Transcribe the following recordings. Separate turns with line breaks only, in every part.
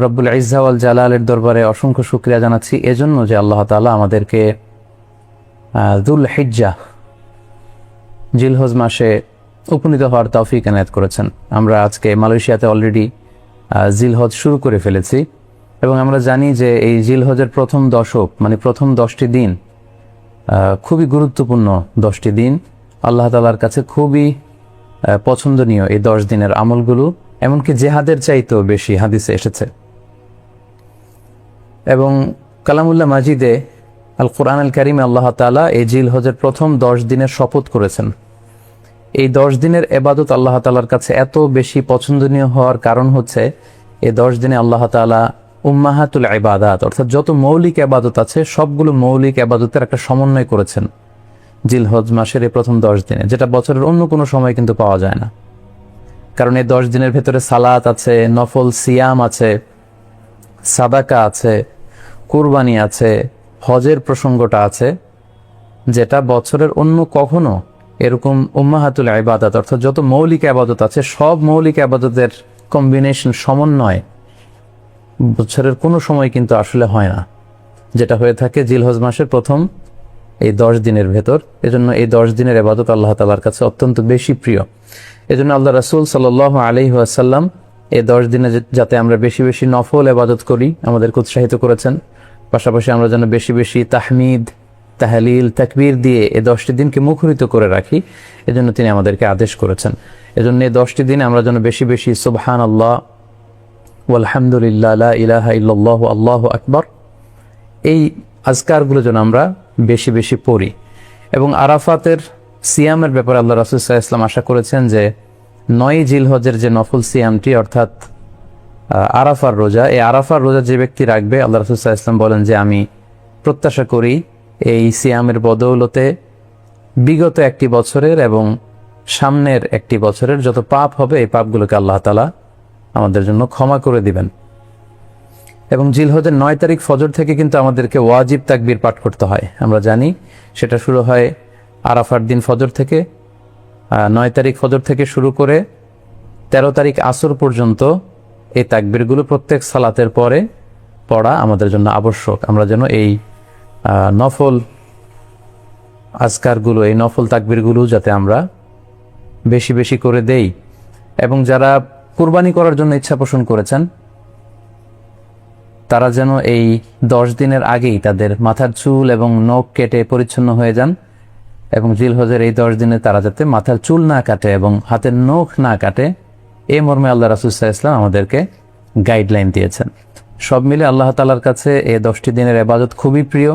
রব্বুল ইজ্জা ওয়াল জালালের দরবারে অসংখ্য শুকরিয়া জানাচ্ছি এজন্য যে আল্লাহ তাআলা আমাদেরকে যুল হিজ্জা জিলহজ মাসে উপনীত হওয়ার তৌফিক এনায়েত করেছেন। আমরা আজকে মালয়েশিয়াতে অলরেডি জিলহজ শুরু করে ফেলেছি এবং আমরা জানি যে এই জিলহজের প্রথম দশক মানে প্রথম 10টি দিন খুবই গুরুত্বপূর্ণ 10টি দিন। আল্লাহ তাআলার কাছে খুবই পছন্দনীয় এই 10 দিনের আমলগুলো, এমনকি জেহাদের চাইতেও বেশি হাদিসে এসেছে। এবং কালামুল্লাহ মাজিদে আল কোরআন আল কারিমে আল্লাহ তাআলা এই জিলহজের প্রথম 10 দিনের শপথ করেছেন। এই 10 দিনের ইবাদত আল্লাহ তাআলার কাছে এত বেশি পছন্দনীয় হওয়ার কারণ হচ্ছে এই 10 দিনে আল্লাহ তাআলা উম্মাহাতুল ইবাদাত অর্থাৎ যত মৌলিক ইবাদত আছে সবগুলো মৌলিক ইবাদতের একটা সমন্বয় করেছেন জিলহজ মাসের এই প্রথম 10 দিনে, যেটা বছরের অন্য কোনো সময় কিন্তু পাওয়া যায় না। কারণ এই 10 দিনের ভেতরে সালাত আছে, নফল সিয়াম আছে, সাদাকা আছে, কুরবানি আছে, হজের প্রসঙ্গটা আছে, যেটা বছরের অন্য কখনো এরকম উম্মাহাতুল ইবাদাত অর্থাৎ যত মৌলিক ইবাদত আছে সব মৌলিক ইবাদতের কম্বিনেশন সমন্বয় বছরের কোনো সময় কিন্তু আসলে হয় না, যেটা হয়ে থাকে জিলহজ মাসের প্রথম এই 10 দিনের ভেতর। এজন্য এই 10 দিনের ইবাদত আল্লাহ তাআলার কাছে অত্যন্ত বেশি প্রিয়। এজন্য আল্লাহ রাসূল সাল্লাল্লাহু আলাইহি ওয়াসাল্লাম এই 10 দিনে যাতে আমরা বেশি বেশি নফল ইবাদত করি আমাদেরকে উৎসাহিত করেছেন। পাশাপাশি আমরা যেন বেশি বেশি তাহমিদ, তাহলিল, তাকবীর দিয়ে এই 10টি দিনকে মুখরিত করে রাখি, এজন্য তিনি আমাদেরকে আদেশ করেছেন। এজন্য এই 10টি দিনে আমরা যেন বেশি বেশি সুবহানাল্লাহ ওয়ালহামদুলিল্লাহ লা ইলাহা ইল্লাল্লাহ আল্লাহু আকবার এই আজকারগুলো যেন আমরা বেশি বেশি পড়ি। এবং আরাফাতের সিয়ামের ব্যাপারে আল্লাহ রাসূল সাল্লাল্লাহু আলাইহি ওয়াসাল্লাম আশা করেছেন যে 9 জিলহজের যে নফল সিয়ামটি অর্থাৎ আরাফার রোজা, এই আরাফার রোজা যে ব্যক্তি রাখবে আল্লাহ রাসূল সাল্লাল্লাহু আলাইহি ওয়াসাল্লাম বলেন যে আমি প্রত্যাশা করি এই সিয়ামের বদৌলতে বিগত একটি বছরের এবং সামনের একটি বছরের যত পাপ হবে এই পাপগুলোকে আল্লাহ তাআলা আমাদের জন্য ক্ষমা করে দিবেন। এবং জিলহজের 9 তারিখ ফজর থেকে কিন্তু আমাদেরকে ওয়াজিব তাকবীর পাঠ করতে হয়। আমরা জানি সেটা শুরু হয় আরাফার দিন ফজর থেকে। 9 তারিখ ফজর থেকে শুরু করে 13 তারিখ আসর পর্যন্ত এই তাকবীরগুলো প্রত্যেক সালাতের পরে পড়া আমাদের জন্য আবশ্যক। আমরা যেন এই নফল আজকারগুলো, এই নফল তাকবীরগুলো যাতে আমরা বেশি বেশি করে দেই। এবং যারা কুরবানি করার জন্য ইচ্ছা পোষণ করেছেন তারা যেন এই 10 দিনের আগেই তাদের মাথার চুল এবং নখ কেটে পরিচ্ছন্ন হয়ে যান এবং জিলহজের এই 10 দিনে তারা যাতে মাথার চুল না কাটে এবং হাতের নখ না কাটে, এই মর্মে আল্লাহ রাসূল সাল্লাল্লাহু আলাইহি ওয়াসাল্লাম আমাদেরকে গাইডলাইন দিয়েছেন। সব মিলে আল্লাহ তাআলার কাছে এই 10টি দিনের ইবাদত খুবই প্রিয়।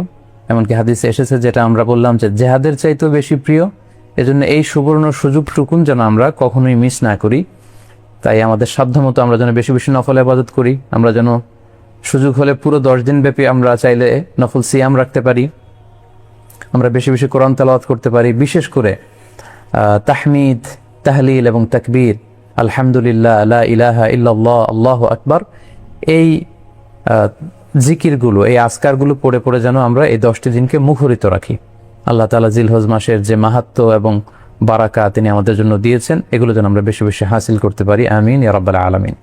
এমনকি হাদিসে এসেছে, যেটা আমরা বললাম যে জেহাদের চাইতেও বেশি প্রিয়। এজন্য এই সুবর্ণ সুযোগটুকুন যেন আমরা কখনোই মিস না করি। তাই আমাদের সাধ্যমতো আমরা যেন বেশি বেশি নফল ইবাদত করি। আমরা যেন সুযোগ হলে পুরো 10 দিন ব্যাপী আমরা চাইলে নফল সিয়াম রাখতে পারি, আমরা বেশি বেশি কোরআন তেলাওয়াত করতে পারি। বিশেষ করে তাহমিদ, তাহলিল এবং তাকবীর, আলহামদুলিল্লাহ লা ইলাহা ইল্লাল্লাহ আল্লাহু আকবার, এই জিকিরগুলো, এই আজকারগুলো পড়ে পড়ে যেন আমরা এই 10টি দিনকে মুখরিত রাখি। আল্লাহ তাআলা জিলহজ মাসের যে মাহাত্ম্য এবং বারাকা তিনি আমাদের জন্য দিয়েছেন, এগুলো যেন আমরা বেশি বেশি হাসিল করতে পারি। আমিন ইয়া রাব্বাল আলামিন।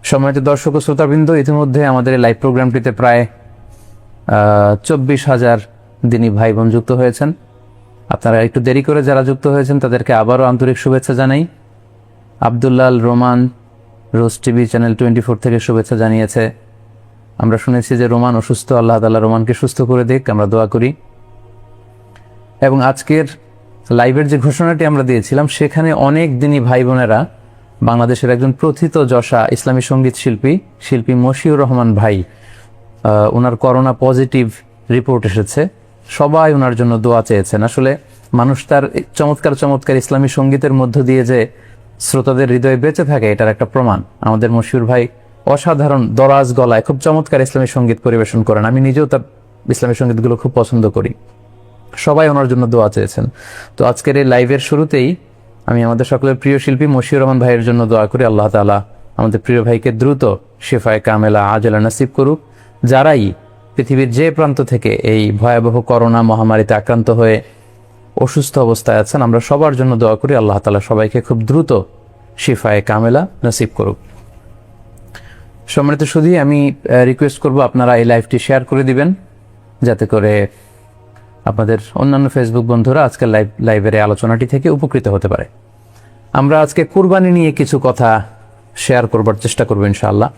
সম্মানিত দর্শক ও শ্রোতাবৃন্দ, ইতিমধ্যে আমাদের এই লাইভ প্রোগ্রামটিতে প্রায় 24,000 দিনী ভাই বোন যুক্ত হয়েছেন। আপনারা একটু দেরি করে যারা যুক্ত হয়েছেন তাদেরকে আবারও আন্তরিক শুভেচ্ছা জানাই। আব্দুল্লাল রোমান রোজ টিভি চ্যানেল 24 থেকে শুভেচ্ছা জানিয়েছে। আমরা শুনেছি যে রোমান অসুস্থ, আল্লাহ তাআলা রোমানকে সুস্থ করে দিক, আমরা দোয়া করি। এবং আজকের লাইভের যে ঘোষণাটি আমরা দিয়েছিলাম সেখানে অনেক দিনী ভাই বোনেরা, বাংলাদেশের একজন প্রথিত যশা ইসলামী সঙ্গীত শিল্পী মশিউর রহমান ভাই, ওনার করোনা পজিটিভ রিপোর্ট এসেছে, সবাই ওনার জন্য দোয়া চেয়েছেন। আসলে মানুষ তার চমৎকার চমৎকার ইসলামী সঙ্গীতের মধ্য দিয়ে যে শ্রোতাদের হৃদয়ে বেঁচে থাকে এটার একটা প্রমাণ। আমাদের মশিউর ভাই অসাধারণ দরাজ গলায় খুব চমৎকার ইসলামী সঙ্গীত পরিবেশন করেন। আমি নিজেও তার ইসলামী সঙ্গীতগুলো খুব পছন্দ করি। সবাই ওনার জন্য দোয়া চেয়েছেন। তো আজকের এই লাইভের শুরুতেই আমি আমাদের সকলের প্রিয় শিল্পী মশিউর রহমান ভাইয়ের জন্য দোয়া করি, আল্লাহ তাআলা আমাদের প্রিয় ভাইকে দ্রুত শিফায়ে কামেলা আজলা নসিব করুক। যারাই পৃথিবীর যে প্রান্ত থেকে এই ভয়াবহ করোনা মহামারীতে আক্রান্ত হয়ে অসুস্থ অবস্থায় আছেন, আমরা সবার জন্য দোয়া করি আল্লাহ তাআলা সবাইকে খুব দ্রুত শিফায়ে কামেলা নসিব করুক। সম্মানিত শুধু আমি রিকোয়েস্ট করব আপনারা এই লাইভটি শেয়ার করে দিবেন, যাতে করে আপনাদের অন্যান্য ফেসবুক বন্ধুরা আজকের লাইভের এই আলোচনাটি থেকে উপকৃত হতে পারে। আমরা আজকে কুরবানি নিয়ে কিছু কথা শেয়ার করবার চেষ্টা করব ইনশাআল্লাহ।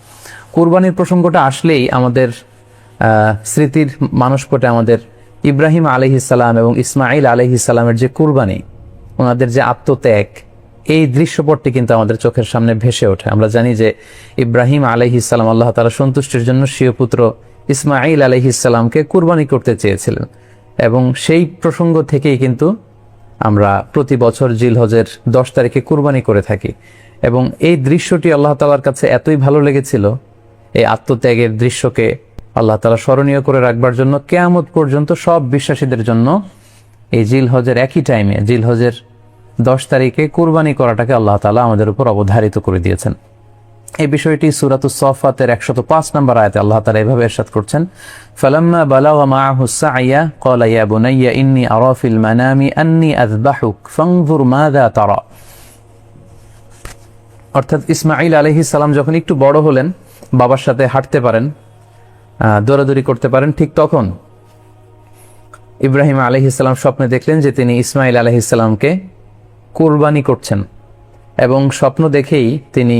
কুরবানির প্রসঙ্গটা আসলেই আমাদের স্মৃতির মানসপটে আমাদের ইব্রাহিম আলাইহিসসালাম এবং ইসমাইল আলাইহিসসালামের যে কুরবানি, ওনাদের যে আত্মত্যাগ, এই দৃশ্যপটটি কিন্তু আমাদের চোখের সামনে ভেসে ওঠে। আমরা জানি যে ইব্রাহিম আলাইহিসসালাম আল্লাহ তাআলা সন্তুষ্টির জন্য স্বীয় পুত্র ইসমাইল আলাইহিসসালামকে কুরবানি করতে চেয়েছিলেন, এবং সেই প্রসঙ্গ থেকেই কিন্তু আমরা প্রতি বছর জিলহজের 10 তারিখে কুরবানি করে থাকি। এবং এই দৃশ্যটি আল্লাহ তাআলার কাছে এতই ভালো লেগেছিল, এই আত্মত্যাগের দৃশ্যকে আল্লাহ তাআলা স্মরণীয় করে রাখবার জন্য কিয়ামত পর্যন্ত সব বিশ্বাসীদের জন্য এই জিলহজের একই টাইমে, জিলহজের 10 তারিখে কুরবানি করাটাকে আল্লাহ তাআলা আমাদের উপর অবধারিত করে দিয়েছেন। এই বিষয়টি সূরাতুস সাফফাতের 105 নম্বর আয়াতে আল্লাহ তাআলা এভাবে ইরশাদ করছেন, ফালাম্মা বালাগা মাআহু সা'য়া ক্বালা ইয়া বুনাইয়া ইন্নী আরা ফিল মানামি আন্নী আযবাহুক ফানজুর মাযা তারা। অর্থাৎ ইসমাঈল আলাইহিস সালাম যখন একটু বড় হলেন, বাবার সাথে হাঁটতে পারেন, দৌড়াদৌড়ি করতে পারেন, ঠিক তখন ইব্রাহিম আলাইহিস সালাম স্বপ্নে দেখলেন যে তিনি ইসমাঈল আলাইহিস সালামকে কুরবানি করছেন, এবং স্বপ্ন দেখেই তিনি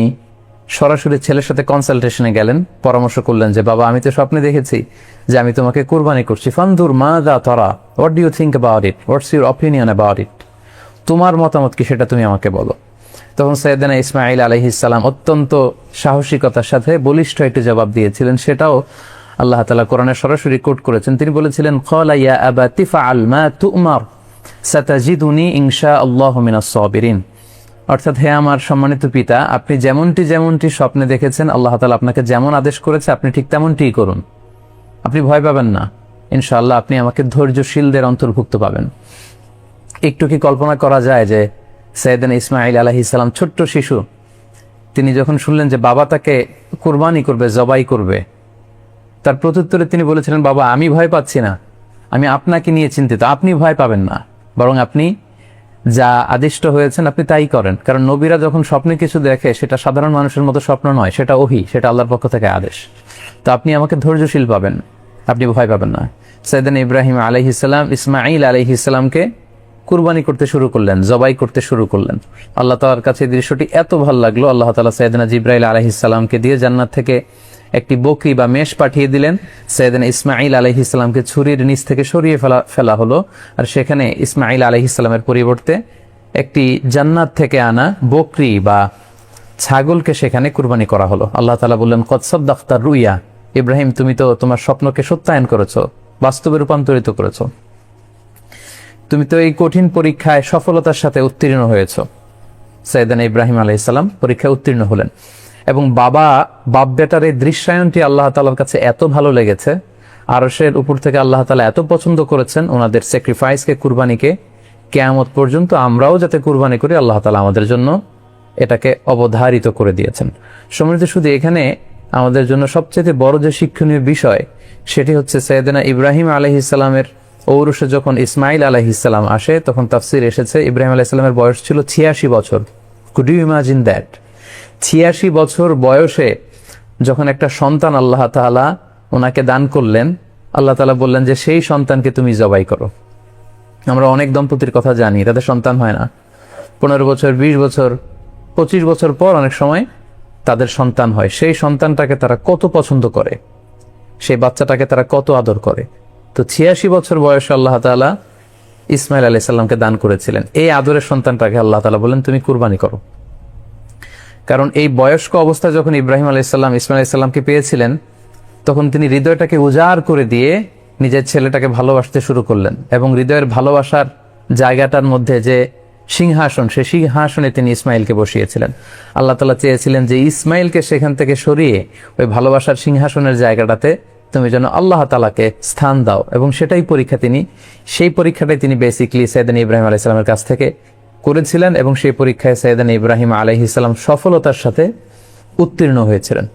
সরাসরি ছেলের সাথে কনসালটেশনে গেলেন, পরামর্শ করলেন যে বাবা, আমি তো স্বপ্নে দেখেছি যে আমি তোমাকে কুরবানি করছি, ফানজুর মাযা তারা, what do you think about it, what's your opinion about it, তোমার মতামত কি সেটা তুমি আমাকে বলো। তখন সাইয়েদনা ইসমাঈল আলাইহিস সালাম অত্যন্ত সাহসিকতার সাথে বলিষ্ঠ একটি জবাব দিয়েছিলেন, সেটাও আল্লাহ তাআলা কোরআনে সরাসরি কোট করেছেন। তিনি বলেছিলেন, ক্বালা ইয়া আবাতি ফাআল মা তু'মার সাতাজিদুনি ইনশাআল্লাহু মিনাস সাবিরিন। অর্থাৎ, হে আমার সম্মানিত পিতা, আপনি যেমনটি স্বপ্নে দেখেছেন, আল্লাহ তাআলা আপনাকে যেমন আদেশ করেছে আপনি ঠিক তেমনটিই করুন, আপনি ভয় পাবেন না, ইনশাআল্লাহ আপনি আমাকে ধৈর্যশীলদের অন্তর্ভুক্ত পাবেন। একটু কি কল্পনা করা যায় যে সাইয়েদনা ইসমাঈল আলাইহিস সালাম ছোট্ট শিশু, তিনি যখন শুনলেন যে বাবা তাকে কুরবানি করবে, জবাই করবে, তার প্রত্যুত্তরে তিনি বলেছিলেন, বাবা, আমি ভয় পাচ্ছি না, আমি আপনাকে নিয়ে চিন্তিত, আপনি ভয় পাবেন না, বরং আপনি যা আদিষ্ট হয়েছেন আপনি তাই করেন। কারণ নবীরা যখন স্বপ্নে কিছু দেখে, সেটা সাধারণ মানুষের মতো স্বপ্ন নয়, সেটা ওহী, সেটা আল্লাহর পক্ষ থেকে আদেশ। তো আপনি আমাকে ধৈর্যশীল পাবেন, আপনি ভয় পাবেন না। সাইয়েদনা ইব্রাহিম আলাইহিস সালাম ইসমাঈল আলাইহিস সালামকে কুরবানি করতে শুরু করলেন, জবাই করতে শুরু করলেন। আল্লাহ তাআলার কাছে এই দৃশ্যটি এত ভালো লাগলো, আল্লাহ তাআলা সাইয়েদনা জিবরাইল আলাইহিস সালামকে দিয়ে জান্নাত থেকে একটি বকরি বা মেষ পাঠিয়ে দিলেন। সাইয়েদনা ইসমাঈল আলাইহিস সালামকে ছুরির নিচ থেকে সরিয়ে ফেলা হলো, আর সেখানে ইসমাঈল আলাইহিস সালামের পরিবর্তে একটি জান্নাত থেকে আনা বকরি বা ছাগলকে সেখানে কুরবানি করা হলো। আল্লাহ তাআলা বললেন, কদ সাদ্দাকতা রুইয়া, ইব্রাহিম, তুমি তো তোমার স্বপ্নকে সত্যায়ন করেছো, বাস্তবে রূপান্তরিত করেছো, তুমি তো এই কঠিন পরীক্ষায় সফলতার সাথে উত্তীর্ণ হয়েছো। সাইয়েদনা ইব্রাহিম আলাইহিস সালাম পরীক্ষায় উত্তীর্ণ হলেন, এবং বাপ বেটার এই দৃশ্যায়নটি আল্লাহ তাআলার কাছে এত ভালো লেগেছে, আরশের উপর থেকে আল্লাহ তাআলা এত পছন্দ করেছেন ওনাদের স্যাক্রিফাইসকে, কুরবানিকে, কিয়ামত পর্যন্ত আমরাও যাতে কুরবানি করি, আল্লাহ তাআলা আমাদের জন্য এটাকে অবধারিত করে দিয়েছেন। সম্মানিত শুধু এখানে আমাদের জন্য সবচেয়ে বড় যে শিক্ষণীয় বিষয়, সেটি হচ্ছে সাইয়েদনা ইব্রাহিম আলাইহিস সালামের ঔরসে যখন ইসমাঈল আলাইহিস সালাম আসে, তখন তাফসীর এসেছে ইব্রাহিম আলাইহিস সালামের বয়স ছিল 86 বছর। Could you imagine that? 86 বছর বয়সে যখন একটা সন্তান আল্লাহ তাআলা ওনাকে দান করলেন, আল্লাহ তাআলা বললেন যে সেই সন্তানকে তুমি জবাই করো। আমরা অনেক দম্পতির কথা জানি, তাদের সন্তান হয় না, 15 বছর, 20 বছর, 25 বছর পর অনেক সময় তাদের সন্তান হয়। সেই সন্তানটাকে তারা কত পছন্দ করে, সেই বাচ্চাটাকে তারা কত আদর করে। তো 86 বছর বয়সে আল্লাহ তাআলা ইসমাঈল আলাইহিস সালামকে দান করেছিলেন। এই আদরের সন্তানটাকে আল্লাহ তাআলা বলেন, তুমি কুরবানি করো। কারণ এই বয়স্ক অবস্থায় যখন ইব্রাহিম আলাইহিস সালাম ইসমাঈল আলাইহিস সালামকে পেয়েছিলেন, তখন তিনি হৃদয়টাকে উজাড় করে দিয়ে নিজের ছেলেটাকে ভালোবাসতে শুরু করলেন, এবং হৃদয়ের ভালোবাসার জায়গাটার মধ্যে যে সিংহাসন, সেই সিংহাসনে তিনি ইসমাঈলকে বসিয়েছিলেন। আল্লাহ তাআলা চেয়েছিলেন যে ইসমাঈলকে সেখান থেকে সরিয়ে ওই ভালোবাসার সিংহাসনের জায়গাটাতে তুমি যেন আল্লাহ তাআলাকে স্থান দাও, এবং সেই পরীক্ষাটাই তিনি বেসিক্যালি সাইয়েদনা ইব্রাহিম আলাইহিস সালামের কাছ থেকে করেছিলেন, এবং সেই পরীক্ষায় সাইয়েদনা ইব্রাহিম আলাইহিস সালাম সফলতার সাথে উত্তীর্ণ হয়েছিলেন।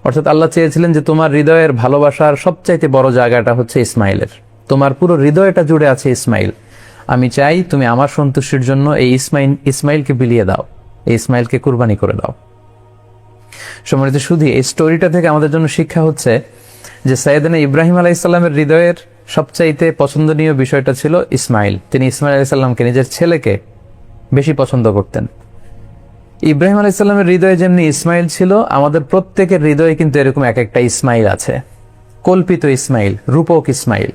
অর্থাৎ আল্লাহ চেয়েছিলেন যে তোমার হৃদয়ের ভালোবাসার সবচাইতে বড় জায়গাটা হচ্ছে ইসমাঈলের, তোমার পুরো হৃদয়টা জুড়ে আছে ইসমাঈল। আমি চাই তুমি আমার সন্তুষ্টির জন্য এই ইসমাঈলকে বিলিয়ে দাও, এই ইসমাঈলকে কুরবানি করে দাও। সম্মানিত শুধু এই স্টোরিটা থেকে আমাদের জন্য শিক্ষা হচ্ছে যে সাইয়েদনা ইব্রাহিম আলাইহিস সালামের হৃদয়ের সবচাইতে পছন্দনীয় বিষয়টা ছিল ইসমাইল। তিনি ইসমাইল আলাইহিস সালামকে, নিজের ছেলেকে বেশি পছন্দ করতেন। ইব্রাহিম আলাইহিস সালামের হৃদয়ে যেমনি ইসমাইল ছিল, আমাদের প্রত্যেকের হৃদয়ে কিন্তু এরকম এক একটা ইসমাইল আছে, কল্পিত ইসমাইল, রূপক ইসমাইল।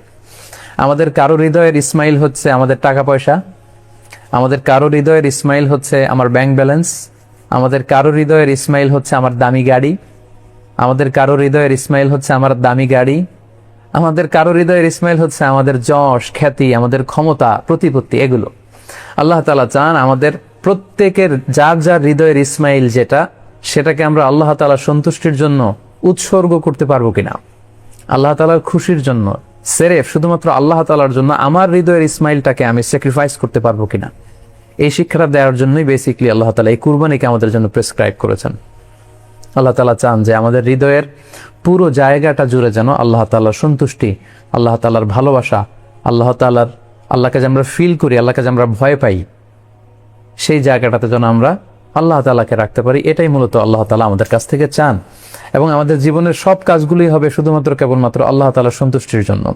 আমাদের কারো হৃদয়ের ইসমাইল হচ্ছে আমাদের টাকা পয়সা, আমাদের কারো হৃদয়ের ইসমাইল হচ্ছে আমার ব্যাংক ব্যালেন্স, আমাদের কারো হৃদয়ের ইসমাইল হচ্ছে আমার দামি গাড়ি, আমাদের কারো হৃদয়ের ইসমাইল হচ্ছে আমার দামি গাড়ি, আমাদের কারো হৃদয়ের ইসমাইল হচ্ছে আমাদের যশ, খ্যাতি, আমাদের ক্ষমতা, প্রতিপত্তি, এগুলো। আল্লাহ তাআলা চান আমাদের প্রত্যেকের যার যার হৃদয়ের ইসমাইল যেটা, সেটাকে আমরা আল্লাহ তাআলার সন্তুষ্টির জন্য উৎসর্গ করতে পারবো কিনা, আল্লাহ তাআলার খুশির জন্য, সেরেফ শুধুমাত্র আল্লাহ তাআলার জন্য আমার হৃদয়ের ইসমাইলটাকে আমি স্যাক্রিফাইস করতে পারবো কিনা। এই শিক্ষাটা দেওয়ার জন্যই বেসিক্যালি আল্লাহ তাআলা এই কুরবানিকে আমাদের জন্য প্রেসক্রাইব করেছেন। আল্লাহ তাআলা চান যে আমাদের হৃদয়ের পুরো জায়গাটা জুড়ে যেন আল্লাহ তাআলার সন্তুষ্টি, আল্লাহ তাআলার ভালোবাসা, আল্লাহকে যে আমরা ফিল করি, আল্লাহকে যে আমরা ভয় পাই, সেই জায়গাটাতে যেন আমরা আল্লাহ তাআলাকে রাখতে পারি। এটাই মূলত আল্লাহ তাআলা আমাদের কাছ থেকে চান। এবং আমাদের জীবনের সব কাজগুলোই হবে শুধুমাত্র কেবলমাত্র আল্লাহ তাআলার সন্তুষ্টির জন্য।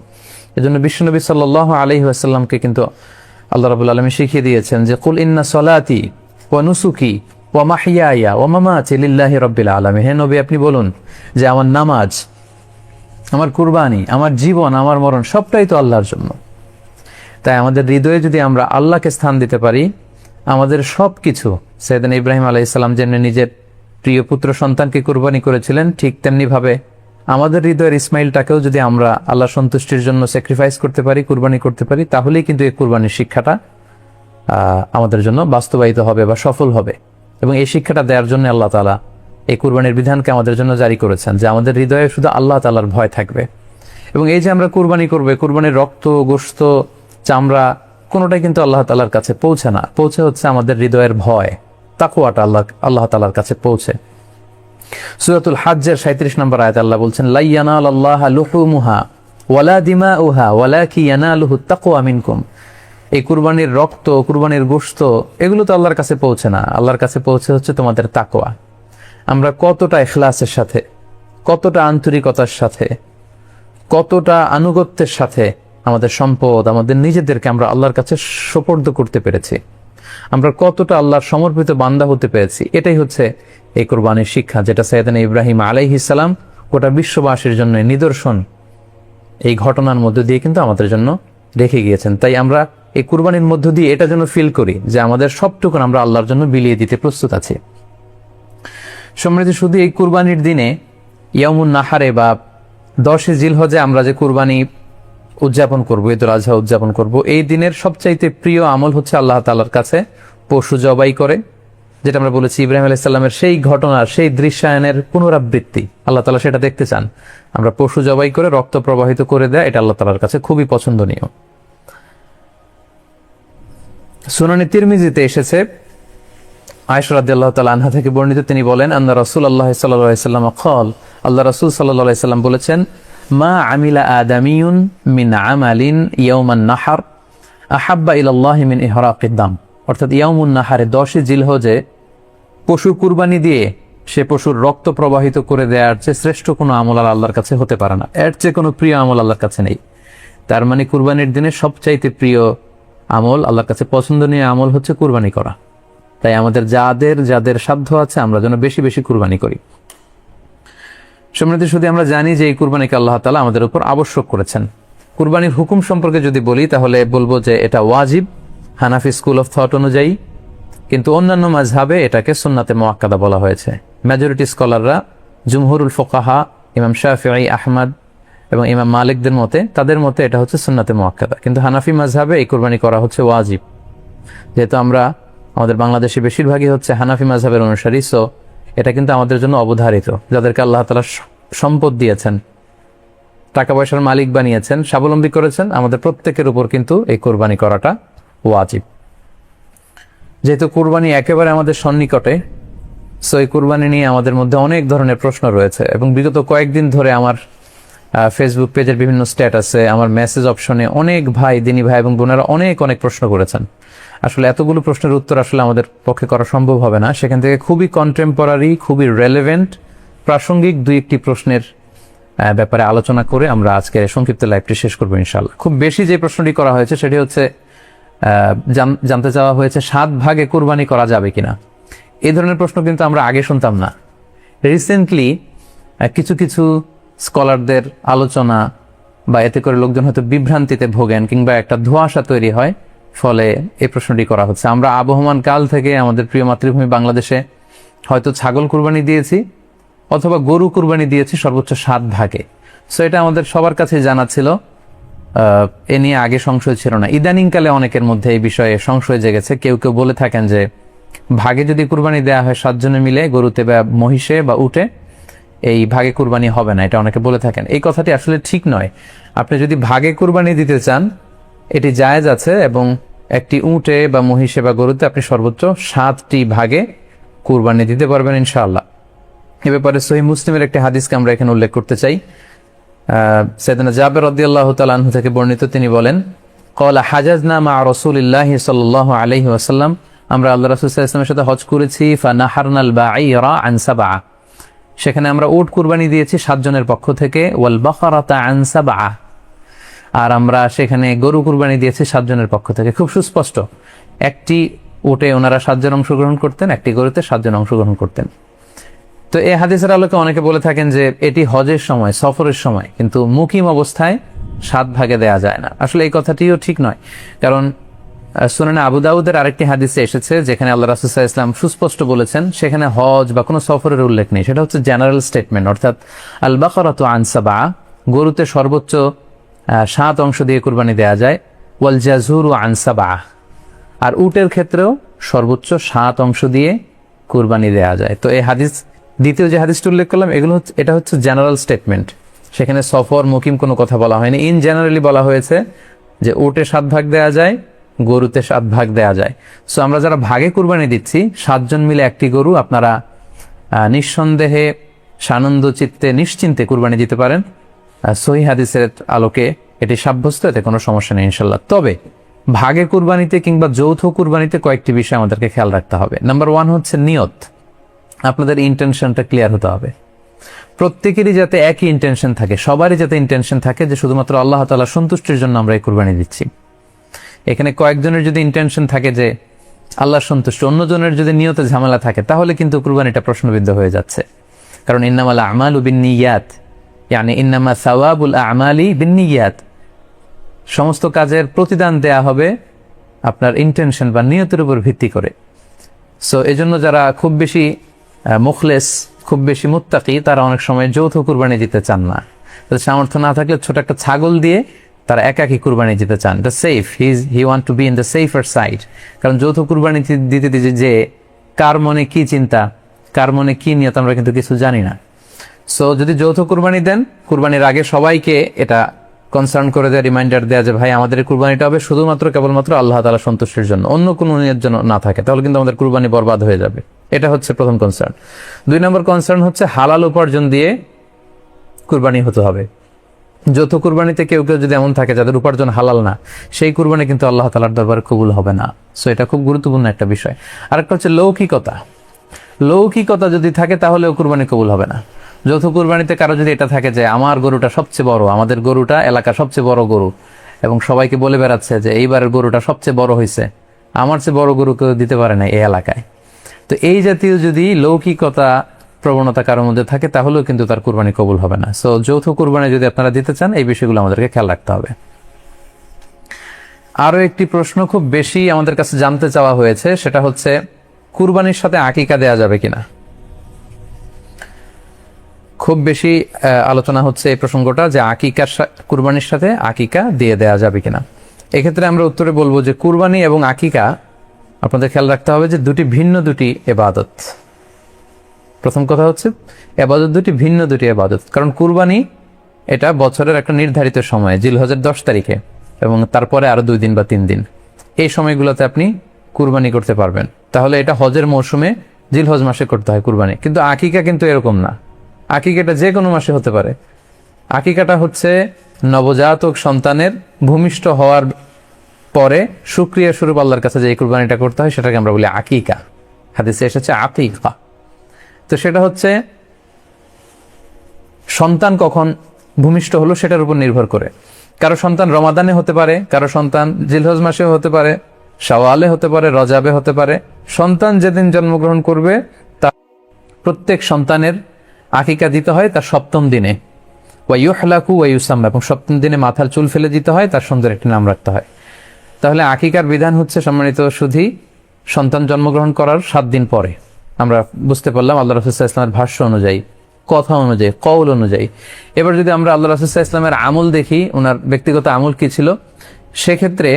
এজন্য বিশ্বনবী সাল্লাল্লাহু আলাইহি ওয়াসাল্লামকে কিন্তু আল্লাহ রাব্বুল আলামিন শিখিয়ে দিয়েছেন যে কুল ইন্না সলাতি ওয়া নুসুকি ওয়া মাহইয়ায়া ওয়া মামাতি লিল্লাহি রাব্বিল আলামিন। হে নবী, আপনি বলুন যে আমার নামাজ, আমার কুরবানি, আমার জীবন, আমার মরণ সবটাই তো আল্লাহর জন্য। তাই আমাদের হৃদয়ে যদি আমরা আল্লাহকে স্থান দিতে পারি, আমাদের সবকিছু, সাইয়েদনা ইব্রাহিম আলাইহিস সালাম যেমনি নিজের প্রিয় পুত্র সন্তানকে কুরবানি করেছিলেন, ঠিক তেমনি ভাবে আমাদের হৃদয়ের ইসমাইলটাকেও যদি আমরা আল্লাহ সন্তুষ্টির জন্য স্যাক্রিফাইস করতে পারি, কুরবানি করতে পারি, তাহলেই কিন্তু এই কুরবানির শিক্ষাটা আমাদের জন্য বাস্তবায়িত হবে বা সফল হবে। এবং এই শিক্ষাটা দেওয়ার জন্য আল্লাহ তাআলা এই কুরবানির বিধানকে আমাদের জন্য জারি করেছেন, যে আমাদের হৃদয়ে শুধু আল্লাহ তাআলার ভয় থাকবে। এবং এই যে আমরা কুরবানি করবে, কুরবানির রক্ত, গোশত, চামড়া কোনোটাই কিন্তু আল্লাহ তাআলার কাছে পৌঁছে না, পৌঁছে হচ্ছে আমাদের হৃদয়ের ভয়, তাকওয়াটা আল্লাহ তাআলার কাছে পৌঁছে। সূরাতুল হজ্জের 37 নম্বর আয়াতে আল্লাহ বলছেন, লা ইয়ানালাল্লাহা লুহুমুহা ওয়ালা দিমাউহা ওয়ালাকি ইয়ানালুহুত তাকওয়া মিনকুম। এই কুরবানির রক্ত, কুরবানির গোশত, এগুলো তো আল্লাহর কাছে পৌঁছে না, আল্লাহর কাছে পৌঁছে হচ্ছে তোমাদের তাকওয়া। আমরা কতটা ইখলাসের সাথে, কতটা আন্তরিকতার সাথে, কতটা আনুগত্যের সাথে আমাদের সম্পদ, আমাদের নিজেদেরকে আমরা আল্লাহর কাছে সোপর্দ করতে পেরেছি, আমরা কতটা আল্লাহর সমর্পিত বান্দা হতে পেরেছি, এটাই হচ্ছে এই কুরবানির শিক্ষা, যেটা সাইয়েদনা ইব্রাহিম আলাইহিস সালাম গোটা বিশ্ববাসীর জন্য নিদর্শন এই ঘটনার মধ্য দিয়ে কিন্তু আমাদের জন্য রেখে গিয়েছেন। তাই আমরা এই কুরবানির মধ্য দিয়ে এটা যেন ফিল করি যে আমাদের সবটুকু আমরা আল্লাহর জন্য বিলিয়ে দিতে প্রস্তুত আছি। সম্মানিত, শুধু এই কুরবানির দিনে ইয়াউমুন নাহারে বা 10 জিলহজে আমরা যে কুরবানি উদযাপন করবো, ঈদুল আজহা উদযাপন করব, এই দিনের সবচাইতে প্রিয় আমল হচ্ছে আল্লাহ তাআলার কাছে পশু জবাই করে, যেটা আমরা বলেছি ইব্রাহিম আলাইহিস সালামের সেই ঘটনার, সেই দৃশ্যায়নের পুনরাবৃত্তি আল্লাহ তাআলা সেটা দেখতে চান। আমরা পশু জবাই করে রক্ত প্রবাহিত করে দেয়, এটা আল্লাহ তাআলার কাছে খুবই পছন্দনীয়। সুনানে তিরমিজিতে এসেছে, আয়েশা রাদিয়াল্লাহু তাআলা আনহা থেকে বর্ণিত, তিনি বলেন, আন্না রাসূলুল্লাহ সাল্লাল্লাহু আলাইহি ওয়াসাল্লাম ক্বাল, আল্লাহ রাসূল সাল্লাল্লাহু আলাইহি ওয়াসাল্লাম বলেছেন, মা আমিলা আদামিয়ুন মিন আমালিন ইয়াউমান নাহর আহাব্বা ইলাল্লাহি মিন ইহরাকিদ দাম। অর্থাৎ ইয়াউমুন নাহারে 10 জিলহজে পশু কুরবানি দিয়ে সে পশুর রক্ত প্রবাহিত করে দেওয়ার চেয়ে শ্রেষ্ঠ কোনো আমল আল্লাহর কাছে হতে পারে না, এর চেয়ে কোনো প্রিয় আমল আল্লাহর কাছে নেই। তার মানে কুরবানির দিনে সবচাইতে প্রিয় আমল, আল্লাহর কাছে পছন্দনীয় আমল হচ্ছে কুরবানি করা। তাই আমাদের যাদের সাধ্য আছে আমরা যেন বেশি বেশি কুরবানি করি। সম্মানিত, শুধু আমরা জানি যে এই কুরবানিকে আল্লাহ তাআলা আমাদের উপর আবশ্যক করেছেন। কুরবানির হুকুম সম্পর্কে যদি বলি তাহলে বলবো যে এটা ওয়াজিব হানাফি স্কুল অফ থট অনুযায়ী, কিন্তু অন্যান্য মাযহাবে এটাকে সুন্নাতে মুআক্কাদা বলা হয়েছে। মেজরিটি স্কলাররা, জুমহুরুল ফুকাহা, ইমাম শাফিঈ, আহমদ এবং ইমাম মালিকদের মতে, তাদের মতে এটা হচ্ছে সুন্নাতে মুআক্কাদা। কিন্তু হানাফি মাযহাবে এই কুরবানি করা হচ্ছে ওয়াজিব। যেহেতু আমাদের বাংলাদেশে বেশিরভাগই হচ্ছে হানাফি মাযহাবের অনুসারী, সো এটা কিন্তু আমাদের জন্য অবধারিত। যাদেরকে আল্লাহ তাআলা সম্পদ দিয়েছেন, টাকা পয়সার মালিক বানিয়েছেন, স্বাবলম্বী করেছেন, আমাদের প্রত্যেকের উপর কিন্তু এই কুরবানি করাটা ওয়াজিব। যেহেতু কুরবানি একেবারে আমাদের সন্নিকটে, সো এই কুরবানি নিয়ে আমাদের মধ্যে অনেক ধরনের প্রশ্ন রয়েছে। এবং বিগত কয়েকদিন ধরে আমার ফেসবুক পেজের বিভিন্ন স্ট্যাটাসে, আমার মেসেজ অপশনে অনেক ভাই, দিনী ভাই এবং বোনেরা অনেক প্রশ্ন করেছেন। আসলে এতগুলো প্রশ্নের উত্তর আসলে আমাদের পক্ষে করা সম্ভব হবে না। সেখান থেকে খুবই কন্টেম্পোরারি, খুবই রেলেভেন্ট প্রাসঙ্গিক দুই একটি প্রশ্নের ব্যাপারে আলোচনা করে আমরা আজকে সংক্ষিপ্ত লাইভটি শেষ করবো ইনশাআল্লাহ। খুব বেশি যে প্রশ্নটি করা হয়েছে সেটি হচ্ছে জানতে চাওয়া হয়েছে 7 ভাগে কুরবানি করা যাবে কিনা। এই ধরনের প্রশ্ন কিন্তু আমরা আগে শুনতাম না। রিসেন্টলি কিছু কিছু স্কলারদের আলোচনা বা এতে করে লোকজন হয়তো বিভ্রান্তিতে ভোগেন কিংবা একটা ধোঁয়াশা তৈরি হয়, ফলে এই প্রশ্নটি করা হচ্ছে। আমরা আবহমান কাল থেকে আমাদের প্রিয় মাতৃভূমি বাংলাদেশে হয়তো ছাগল কুরবানি দিয়েছি অথবা গরু কুরবানি দিয়েছি সর্বোচ্চ 7 ভাগে। সো এটা আমাদের সবার কাছে জানা ছিল, এ নিয়ে আগে সংশয় ছিল না। ইদানিংকালে অনেকের মধ্যে এই বিষয়ে সংশয় জেগেছে। কেউ কেউ বলে থাকেন যে ভাগে যদি কুরবানি দেওয়া হয় 7 জনে মিলে, গরুতে বা মহিষে বা উটে, এই ভাগে কুরবানি হবে না, এটা অনেকে বলে থাকেন। এই কথাটি আসলে ঠিক নয়। আপনি যদি ভাগে কুরবানি দিতে চান এটি জায়েজ আছে, এবং একটি উটে বা মহিষে বা গরুতে আপনি সর্বোচ্চ 7টি ভাগে কুরবানি দিতে পারবেন ইনশাআল্লাহ। এ ব্যাপারে সহিহ মুসলিমের একটি হাদিসকে আমরা এখানে উল্লেখ করতে চাই। সাইয়েদনা জাবের রাদিয়াল্লাহু তাআলা আনহু থেকে বর্ণিত, তিনি বলেন, ক্বালা হাজাজনা মা রাসূলিল্লাহি সাল্লাল্লাহু আলাইহি ওয়াসাল্লাম, আমরা আল্লাহ রাসূল সাল্লাল্লাহু আলাইহি ওয়াসাল্লামের সাথে হজ করেছি। ফানাহারনাল বাঈরা আন সাবআ, সেখানে আমরা উট কুরবানি দিয়েছি 7 জনের পক্ষ থেকে। ওয়াল বাকারাতা আন সাবআ, আর আমরা সেখানে গরু কুরবানি দিয়েছি 7 জনের পক্ষ থেকে। খুব সুস্পষ্ট, একটি উটে ওনারা 7 জন অংশগ্রহণ করতেন, একটি গরুতে 7 জন অংশগ্রহণ করতেন। তো এই হাদিসের আলোকে অনেকে বলে থাকেন যে এটি হজের সময়, সফরের সময়, কিন্তু মুকিম অবস্থায় 7 ভাগে দেয়া যায় না। আসলে এই কথাটিও ঠিক নয়, কারণ সুনানে আবু দাউদের আরেকটি হাদিসে এসেছে যেখানে আল্লাহ রাসূল সাল্লাল্লাহু আলাইহি ওয়াসাল্লাম সুস্পষ্ট বলেছেন, সেখানে হজ বা কোনো সফরের উল্লেখ নেই। সেটা হচ্ছে জেনারেল স্টেটমেন্ট, অর্থাৎ আল বাকারাতু আন সাবআ, গরুতে সর্বোচ্চ 7 অংশ দিয়ে কুরবানি দেয়া যায়। ওয়াল জাযুরু আন সাবআ, আর উটের ক্ষেত্রেও সর্বোচ্চ 7 অংশ দিয়ে কুরবানি দেয়া যায়। তো এই হাদিস, দ্বিতীয় যে হাদিসটি উল্লেখ করলাম, এটা হচ্ছে জেনারেল স্টেটমেন্ট। সেখানে সফর মুকিম কোনো কথা বলা হয়নি। ইন জেনারেলি বলা হয়েছে যে উটে 7 ভাগ দেয়া যায়, গরুতে 7 ভাগ দেয়া যায়। সো আমরা যারা ভাগে কুরবানি দিচ্ছি 7 জন মিলে একটি গরু, আপনারা নিঃসন্দেহে সানন্দ চিত্তে নিশ্চিন্তে কুরবানি দিতে পারেন। সহিহ হাদিসের আলোকে এটি সাব্যস্ত, এতে কোনো সমস্যা নেই ইনশাল্লাহ। তবে ভাগে কুরবানিতে কিংবা যৌথ কুরবানিতে কয়েকটি বিষয় আমাদেরকে খেয়াল রাখতে হবে। নাম্বার 1 হচ্ছে নিয়ত। আপনাদের ইন্টেনশনটা ক্লিয়ার হতে হবে। প্রত্যেকেরই যাতে একই ইন্টেনশন থাকে, সবারই যাতে ইন্টেনশন থাকে যে শুধুমাত্র আল্লাহ তাআলার সন্তুষ্টির জন্য আমরা এই কুরবানি দিচ্ছি। এখানে কয়েকজনের যদি ইন্টেনশন থাকে যে আল্লাহর সন্তুষ্টি, অন্যজনের যদি নিয়তে ঝামেলা থাকে, তাহলে কিন্তু কুরবানিটা প্রশ্নবিদ্ধ হয়ে যাচ্ছে। কারণ ইন্নামাল আমালু বিন্নিয়াত, ইয়ানি ইন্নামা সাওয়াবুল আমালি বিন্নিয়াত, সমস্ত কাজের প্রতিদান দেয়া হবে আপনার ইন্টেনশন বা নিয়তের উপর ভিত্তি করে। সো এজন্য যারা খুব বেশি মুখলেস, খুব বেশি মুত্তাকি, তারা অনেক সময় যৌথ কুরবানি দিতে চান না। সামর্থ্য না থাকলে ছোট একটা ছাগল দিয়ে তারা একাকি কুরবানি দিতে চান। The safe, he want to be in the safer side. কারণ যৌথ কুরবানি দিতে দিতে যে কার মনে কি চিন্তা, কার মনে কি নিয়ত, আমরা কিন্তু কিছু জানি না। সো যদি যৌথ কুরবানি দেন, কুরবানির আগে সবাইকে এটা কনসার্ন করে দেয়, রিমাইন্ডার দেয়া যে ভাই আমাদের কুরবানিটা হবে শুধুমাত্র কেবলমাত্র আল্লাহ তাআলা সন্তুষ্টির জন্য, অন্য কোনো নিয়তের জন্য না থাকে, তাহলে কিন্তু আমাদের কুরবানি বরবাদ হয়ে যাবে। এটা হচ্ছে প্রথম কনসার্ন। 2 নম্বর কনসার্ন হচ্ছে হালাল উপার্জন দিয়ে কুরবানি হতে হবে। যৌথ কুরবানিতে কেউ কেউ যদি এমন থাকে যাদের উপার্জন হালাল না, সেই কুরবানি কিন্তু আল্লাহ তাআলার দরবারে কবুল হবে না। সো এটা খুব গুরুত্বপূর্ণ একটা বিষয়। আরেকটা হচ্ছে লৌকিকতা। লৌকিকতা যদি থাকে তাহলেও কুরবানি কবুল হবে না। যৌথ কুরবানিতে কারো যদি এটা থাকে যে আমার গরুটা সবচেয়ে বড়, আমাদের গরুটা এলাকার সবচেয়ে বড় গরু, এবং সবাইকে বলে বেড়াচ্ছে যে এইবারের গরুটা সবচেয়ে বড় হয়েছে, আমার চেয়ে বড় গরু কেউ দিতে পারে না এই এলাকায়। তো এই জাতীয় যদি লৌকিকতা প্রবণতা কারোর মধ্যে থাকে, তাহলেও কিন্তু তার কুরবানি কবুল হবে না। সো যৌথ কুরবানি যদি আপনারা দিতে চান, এই বিষয়গুলো আমাদেরকে খেয়াল রাখতে হবে। আরো একটি প্রশ্ন খুব বেশি আমাদের কাছে জানতে চাওয়া হয়েছে, সেটা হচ্ছে কুরবানির সাথে আকিকা দেয়া যাবে কিনা। খুব বেশি আলোচনা হচ্ছে এই প্রসঙ্গটা যে আকিকার কুরবানির সাথে আকিকা দিয়ে দেয়া যাবে কিনা। এক্ষেত্রে আমরা উত্তরে বলবো যে কুরবানি এবং আকিকা আপনাদের খেয়াল রাখতে হবে যে ভিন্ন দুটি ইবাদত। প্রথম কথা হচ্ছে ইবাদত ভিন্ন দুটি ইবাদত। কারণ কুরবানি এটা বছরের একটা নির্ধারিত সময়, জিলহজের 10 তারিখে, এবং তারপরে আরো 2 দিন বা 3 দিন, এই সময়গুলোতে আপনি কুরবানি করতে পারবেন। তাহলে এটা হজের মৌসুমে জিলহজ মাসে করতে হয় কুরবানি। কিন্তু আকিকা কিন্তু এরকম না। আকিকাটা যে কোনো মাসে হতে পারে। আকিকাটা হচ্ছে নবজাতক সন্তানের ভূমিষ্ঠ হওয়ার পরে শুকরিয়া স্বরূপ আল্লাহর কাছে যে কুরবানিটা করতে হয়, সেটাকে আমরা বলি আকিকা। হাদিসে এসেছে আকিকা। তো সেটা হচ্ছে সন্তান কখন ভূমিষ্ঠ হলো সেটার উপর নির্ভর করে। কারো সন্তান রমাদানে হতে পারে, কারো সন্তান জিলহজ মাসে হতে পারে, শাওয়ালে হতে পারে, রজাবে হতে পারে। সন্তান যেদিন জন্মগ্রহণ করবে তার প্রত্যেক সন্তানের আকিকা দিতে হয় তার সপ্তম দিনে, ওয়াইউহলাকু ওয়াইউসাম্মা, এবং সপ্তম দিনে মাথার চুল ফেলে দিতে হয়, তার সুন্দর একটি নাম রাখতে হয়। তাহলে আকিকার বিধান হচ্ছে সম্মানিত সুধী সন্তান জন্মগ্রহণ করার 7 দিন পরে। আমরা বুঝতে পারলাম আল্লাহ রাসূল সাল্লাল্লাহু আলাইহি ওয়াসাল্লামের ভাষ্য অনুযায়ী, কথা অনুযায়ী, কওল অনুযায়ী। এবার যদি আমরা আল্লাহ রাসূল সাল্লাল্লাহু আলাইহি ওয়াসাল্লামের আমল দেখি, ওনার ব্যক্তিগত আমল কি ছিল, সেক্ষেত্রে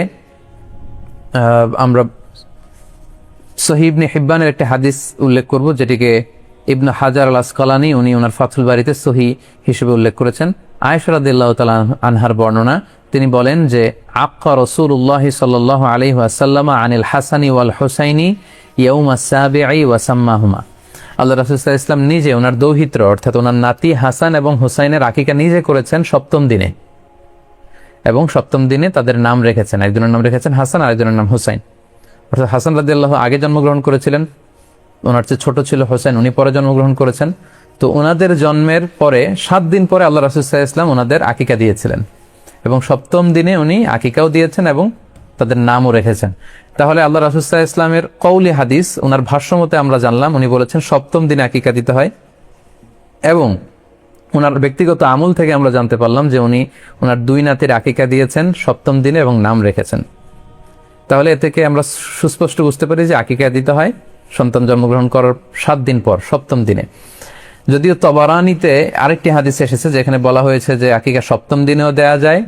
আমরা সহিহ ইবনে হিব্বানের একটা হাদিস উল্লেখ করব, যেটিকে ইবনে হাজার আল আসকালানী উনি ওনার ফাথুল বারিতে সহিহ হিসেবে উল্লেখ করেছেন। আয়েশা রাদিয়াল্লাহু তাআলা আনহার বর্ণনা, তিনি বলেন যে আক্কা রাসূলুল্লাহ সাল্লাল্লাহু আলাইহি ওয়াসাল্লাম আনিল হাসানি ওয়াল হুসাইনি ইয়াউম আস-সাবিঈ ওয়া সাম্মাহুমা। আল্লাহ রাসূল সাল্লাল্লাহু আলাইহি ওয়াসাল্লাম নিজে ওনার দৌহিত্র অর্থাৎ ওনার নাতি হাসান এবং হুসাইনের আকিকা নিজে করেছেন সপ্তম দিনে, এবং সপ্তম দিনে তাদের নাম রেখেছেন। একজনের নাম রেখেছেন হাসান, আরেকজনের নাম হুসাইন। অর্থাৎ হাসান রাদিয়াল্লাহু আগে জন্মগ্রহণ করেছিলেন, ওনার চেয়ে ছোট ছিল হোসেন, উনি পরে জন্মগ্রহণ করেছেন। তো ওনাদের জন্মের পরে 7 দিন পরে আল্লাহ রাসূল সাল্লাল্লাহু আলাইহি ওয়াসাল্লাম ওনাদের আকিকা দিয়েছিলেন, এবং সপ্তম দিনে উনি আকিকাও দিয়েছেন এবং তাদের নামও রেখেছেন। তাহলে আল্লাহ রাসূল সাল্লাল্লাহু আলাইহি ওয়াসাল্লামের কওলি হাদিস, ওনার ভাষ্য মতে আমরা জানলাম উনি বলেছেন সপ্তম দিনে আকিকা দিতে হয়, এবং ওনার ব্যক্তিগত আমল থেকে আমরা জানতে পারলাম যে উনি ওনার 2 নাতির আকিকা দিয়েছেন সপ্তম দিনে এবং নাম রেখেছেন। তাহলে এ থেকে আমরা সুস্পষ্ট বুঝতে পারি যে আকিকা দিতে হয় সন্তান জন্মগ্রহণ করার 7 দিন পর, সপ্তম দিনে। যদিও তবারানিতে আরেকটি হাদিস এসেছে যেখানে বলা হয়েছে যে আকিকা সপ্তম দিনেও দেয়া যায়,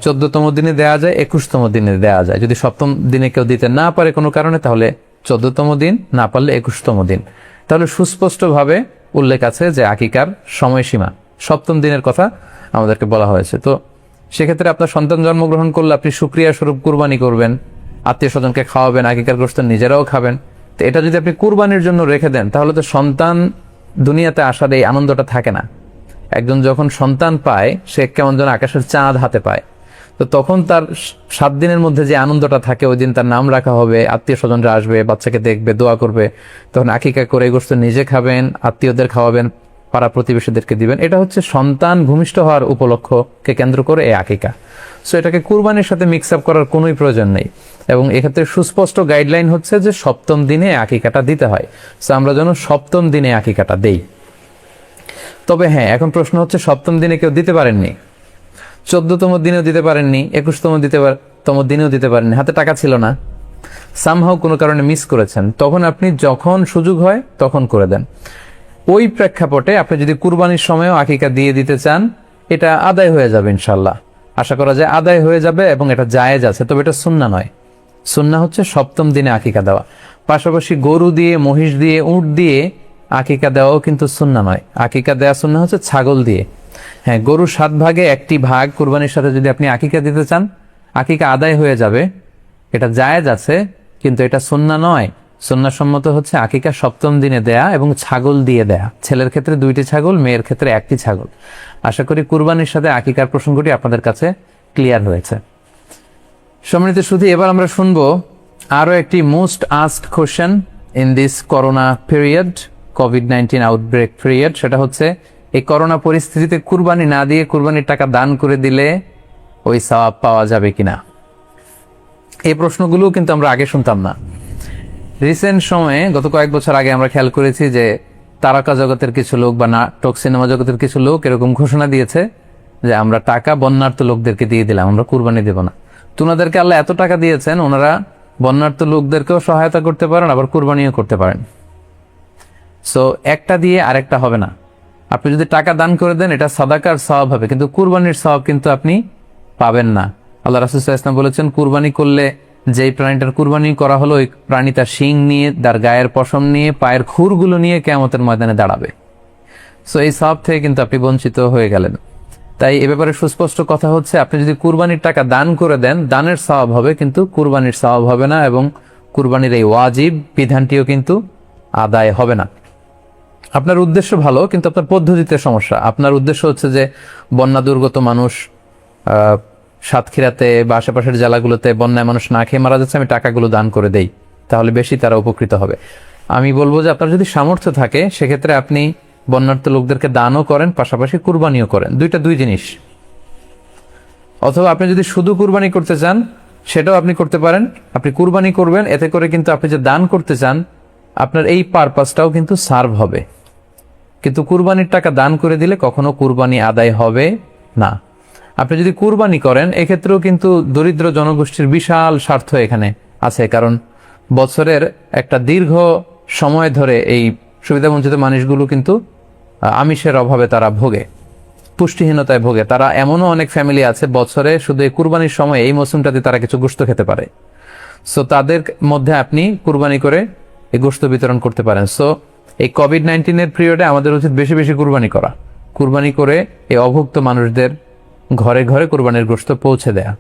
14তম দিনে দেয়া যায়, 21তম দিনে দেয়া যায়। যদি সপ্তম দিনে কেউ দিতে না পারে কোনো কারণে, তাহলে 14তম দিন, না পারলে 21তম দিন। তাহলে সুস্পষ্টভাবে উল্লেখ আছে যে আকিকার সময়সীমা সপ্তম দিনের কথা আমাদেরকে বলা হয়েছে। তো সেক্ষেত্রে আপনার সন্তান জন্মগ্রহণ করলে আপনি শুকরিয়া স্বরূপ কুরবানি করবেন, আত্মীয় স্বজনকে খাওয়াবেন, আকিকার গোশত নিজেরাও খাবেন। তো এটা যদি আপনি কুরবানির জন্য রেখে দেন, তাহলে তো সন্তান দুনিয়াতে আসার এই আনন্দটা থাকে না। একজন যখন সন্তান পায়, সে কেমন যেন আকাশের চাঁদ হাতে পায়। তো তখন তার 7 দিনের মধ্যে যে আনন্দটা থাকে, ওই দিন তার নাম রাখা হবে, আত্মীয় স্বজনরা আসবে, বাচ্চাকে দেখবে, দোয়া করবে, তখন আকিকা করে গোশত নিজে খাবেন, আত্মীয়দের খাওয়াবেন, পাড়া প্রতিবেশীদেরকে দিবেন। এটা হচ্ছে সন্তান ভূমিষ্ঠ হওয়ার উপলক্ষকে কেন্দ্র করে এই আকিকা। সো এটাকে কুরবানির সাথে মিক্স আপ করার কোনোই প্রয়োজন নেই, এবং এক্ষেত্রে সুস্পষ্ট গাইডলাইন হচ্ছে যে সপ্তম দিনে আকিকাটা দিতে হয়। সো আমরা যেন সপ্তম দিনে আকিকাটা দেই। তবে হ্যাঁ, এখন প্রশ্ন হচ্ছে সপ্তম দিনে কেউ দিতে পারেননি, 14তম দিনেও দিতে পারেননি, 21তম দিনেও দিতে পারেননি, হাতে টাকা ছিল না, সামহাও কোনো কারণে মিস করেছেন, তখন আপনি যখন সুযোগ হয় তখন করে দেন। ওই প্রেক্ষাপটে আপনি যদি কুরবানির সময়ও আকিকা দিয়ে দিতে চান, এটা আদায় হয়ে যাবে ইনশাল্লাহ। আশা করা যায় আদায় হয়ে যাবে, এবং এটা জায়েজ আছে। তবে এটা সুন্নাহ নয়। সুন্নাহ হচ্ছে সপ্তম দিনে আকিকা দেওয়া। পাশাপাশি গরু দিয়ে, মহিষ দিয়ে, উট দিয়ে আকিকা দেওয়াও কিন্তু সুন্নাহ নয়। আকিকা দেওয়া সুন্নাহ হচ্ছে ছাগল দিয়ে। হ্যাঁ, গরু 7 ভাগে 1টি ভাগ কুরবানির সাথে যদি আপনি আকিকা দিতে চান, আকিকা আদায় হয়ে যাবে, এটা জায়েজ আছে, কিন্তু এটা সুন্নাহ নয়। সুন্নাহসম্মত হচ্ছে আকিকা সপ্তম দিনে দেয়া এবং ছাগল দিয়ে দেয়া। ছেলের ক্ষেত্রে 2টি ছাগল, মেয়ের ক্ষেত্রে 1টি ছাগল। আশা করি কুরবানির সাথে আকিকার প্রসঙ্গটি আপনাদের কাছে ক্লিয়ার হয়েছে। সম্মানিত সুধী, এবার আমরা শুনবো আরো একটি most asked question in this corona period, COVID-19 outbreak period. সেটা হচ্ছে, এই করোনা পরিস্থিতিতে কুরবানি না দিয়ে কুরবানির টাকা দান করে দিলে ওই সওয়াব পাওয়া যাবে কিনা। এই প্রশ্নগুলো কিন্তু আমরা আগে শুনতাম না। রিসেন্ট সময়ে, গত কয়েক বছর আগে আমরা খেয়াল করেছি যে তারকা জগতের কিছু লোক বা নাটক সিনেমা জগতের কিছু লোক এরকম ঘোষণা দিয়েছে যে আমরা টাকা বন্যার্ত লোকদেরকে দিয়ে দিলাম, আমরা কুরবানি দেব না। তো ওনাদেরকে আল্লাহ এত টাকা দিয়েছেন, ওনারা বন্যার্ত লোকদেরকেও সহায়তা করতে পারেন, আবার কুরবানিও করতে পারেন। সো একটা দিয়ে আরেকটা হবে না। আপনি যদি টাকা দান করে দেন, এটা সাদাকার সওয়াব হবে, কিন্তু কুরবানির সওয়াব কিন্তু আপনি পাবেন না। আল্লাহ রাসূল সাল্লাল্লাহু আলাইহি ওয়াসাল্লাম বলেছেন, কুরবানি করলে যেই প্রাণীটার কুরবানি করা হলো, ওই প্রাণী তার শিং নিয়ে, তার গায়ের পশম নিয়ে, পায়ের খুরগুলো নিয়ে কিয়ামতের ময়দানে দাঁড়াবে। সো এই সওয়াব থেকে কিন্তু আপনি বঞ্চিত হয়ে গেলেন। তাই এ ব্যাপারে সুস্পষ্ট কথা হচ্ছে, আপনি যদি কুরবানির টাকা দান করে দেন, দানের সওয়াব হবে, কিন্তু কুরবানির সওয়াব হবে না, এবং কুরবানির এই ওয়াজিব বিধানটিও কিন্তু আদায় হবে না। আপনার উদ্দেশ্য ভালো, কিন্তু আপনার পদ্ধতিতে সমস্যা। আপনার উদ্দেশ্য হচ্ছে যে বন্যা দুর্গত মানুষ, সাতক্ষীরাতে বা আশেপাশের জেলাগুলোতে বন্যায় মানুষ না খেয়ে মারা যাচ্ছে, আমি টাকাগুলো দান করে দেই, তাহলে বেশি তারা উপকৃত হবে। আমি বলবো যে আপনার যদি সামর্থ্য থাকে, সেক্ষেত্রে আপনি বন্যার্থ লোকদেরকে দানও করেন, পাশাপাশি কুরবানিও করেন, দুই জিনিস। অথবা আপনি যদি শুধু কুরবানি করতে চান সেটাও আপনি করতে পারেন, আপনি কুরবানি করবেন, এতে করে কিন্তু আপনি যে দান করতে চান আপনার এই পারপাসটাও কিন্তু সার্ভ হবে। কিন্তু কুরবানির টাকা দান করে দিলে কখনো কুরবানি আদায় হবে না। আপনি যদি কুরবানি করেন এক্ষেত্রেও কিন্তু দরিদ্র জনগোষ্ঠীর বিশাল স্বার্থ এখানে আছে, কারণ বছরের একটা দীর্ঘ সময় ধরে এই সুবিধাবঞ্চিত মানুষগুলো কিন্তু আমিষের অভাবে তারা ভোগে, পুষ্টিহীনতায় ভোগে। তারা এমনও অনেক ফ্যামিলি আছে বছরে শুধু এই কুরবানির সময় এই মৌসুমটাতে তারা কিছু গোশত খেতে পারে। সো তাদের মধ্যে আপনি কুরবানি করে এই গোশত বিতরণ করতে পারেন। সো এই কোভিড-19 পিরিয়ডে আমাদের উচিত বেশি বেশি কুরবানি করা, কুরবানি করে এই অভুক্ত মানুষদের ঘরে ঘরে কুরবানির গোশত পৌঁছে দেয়া।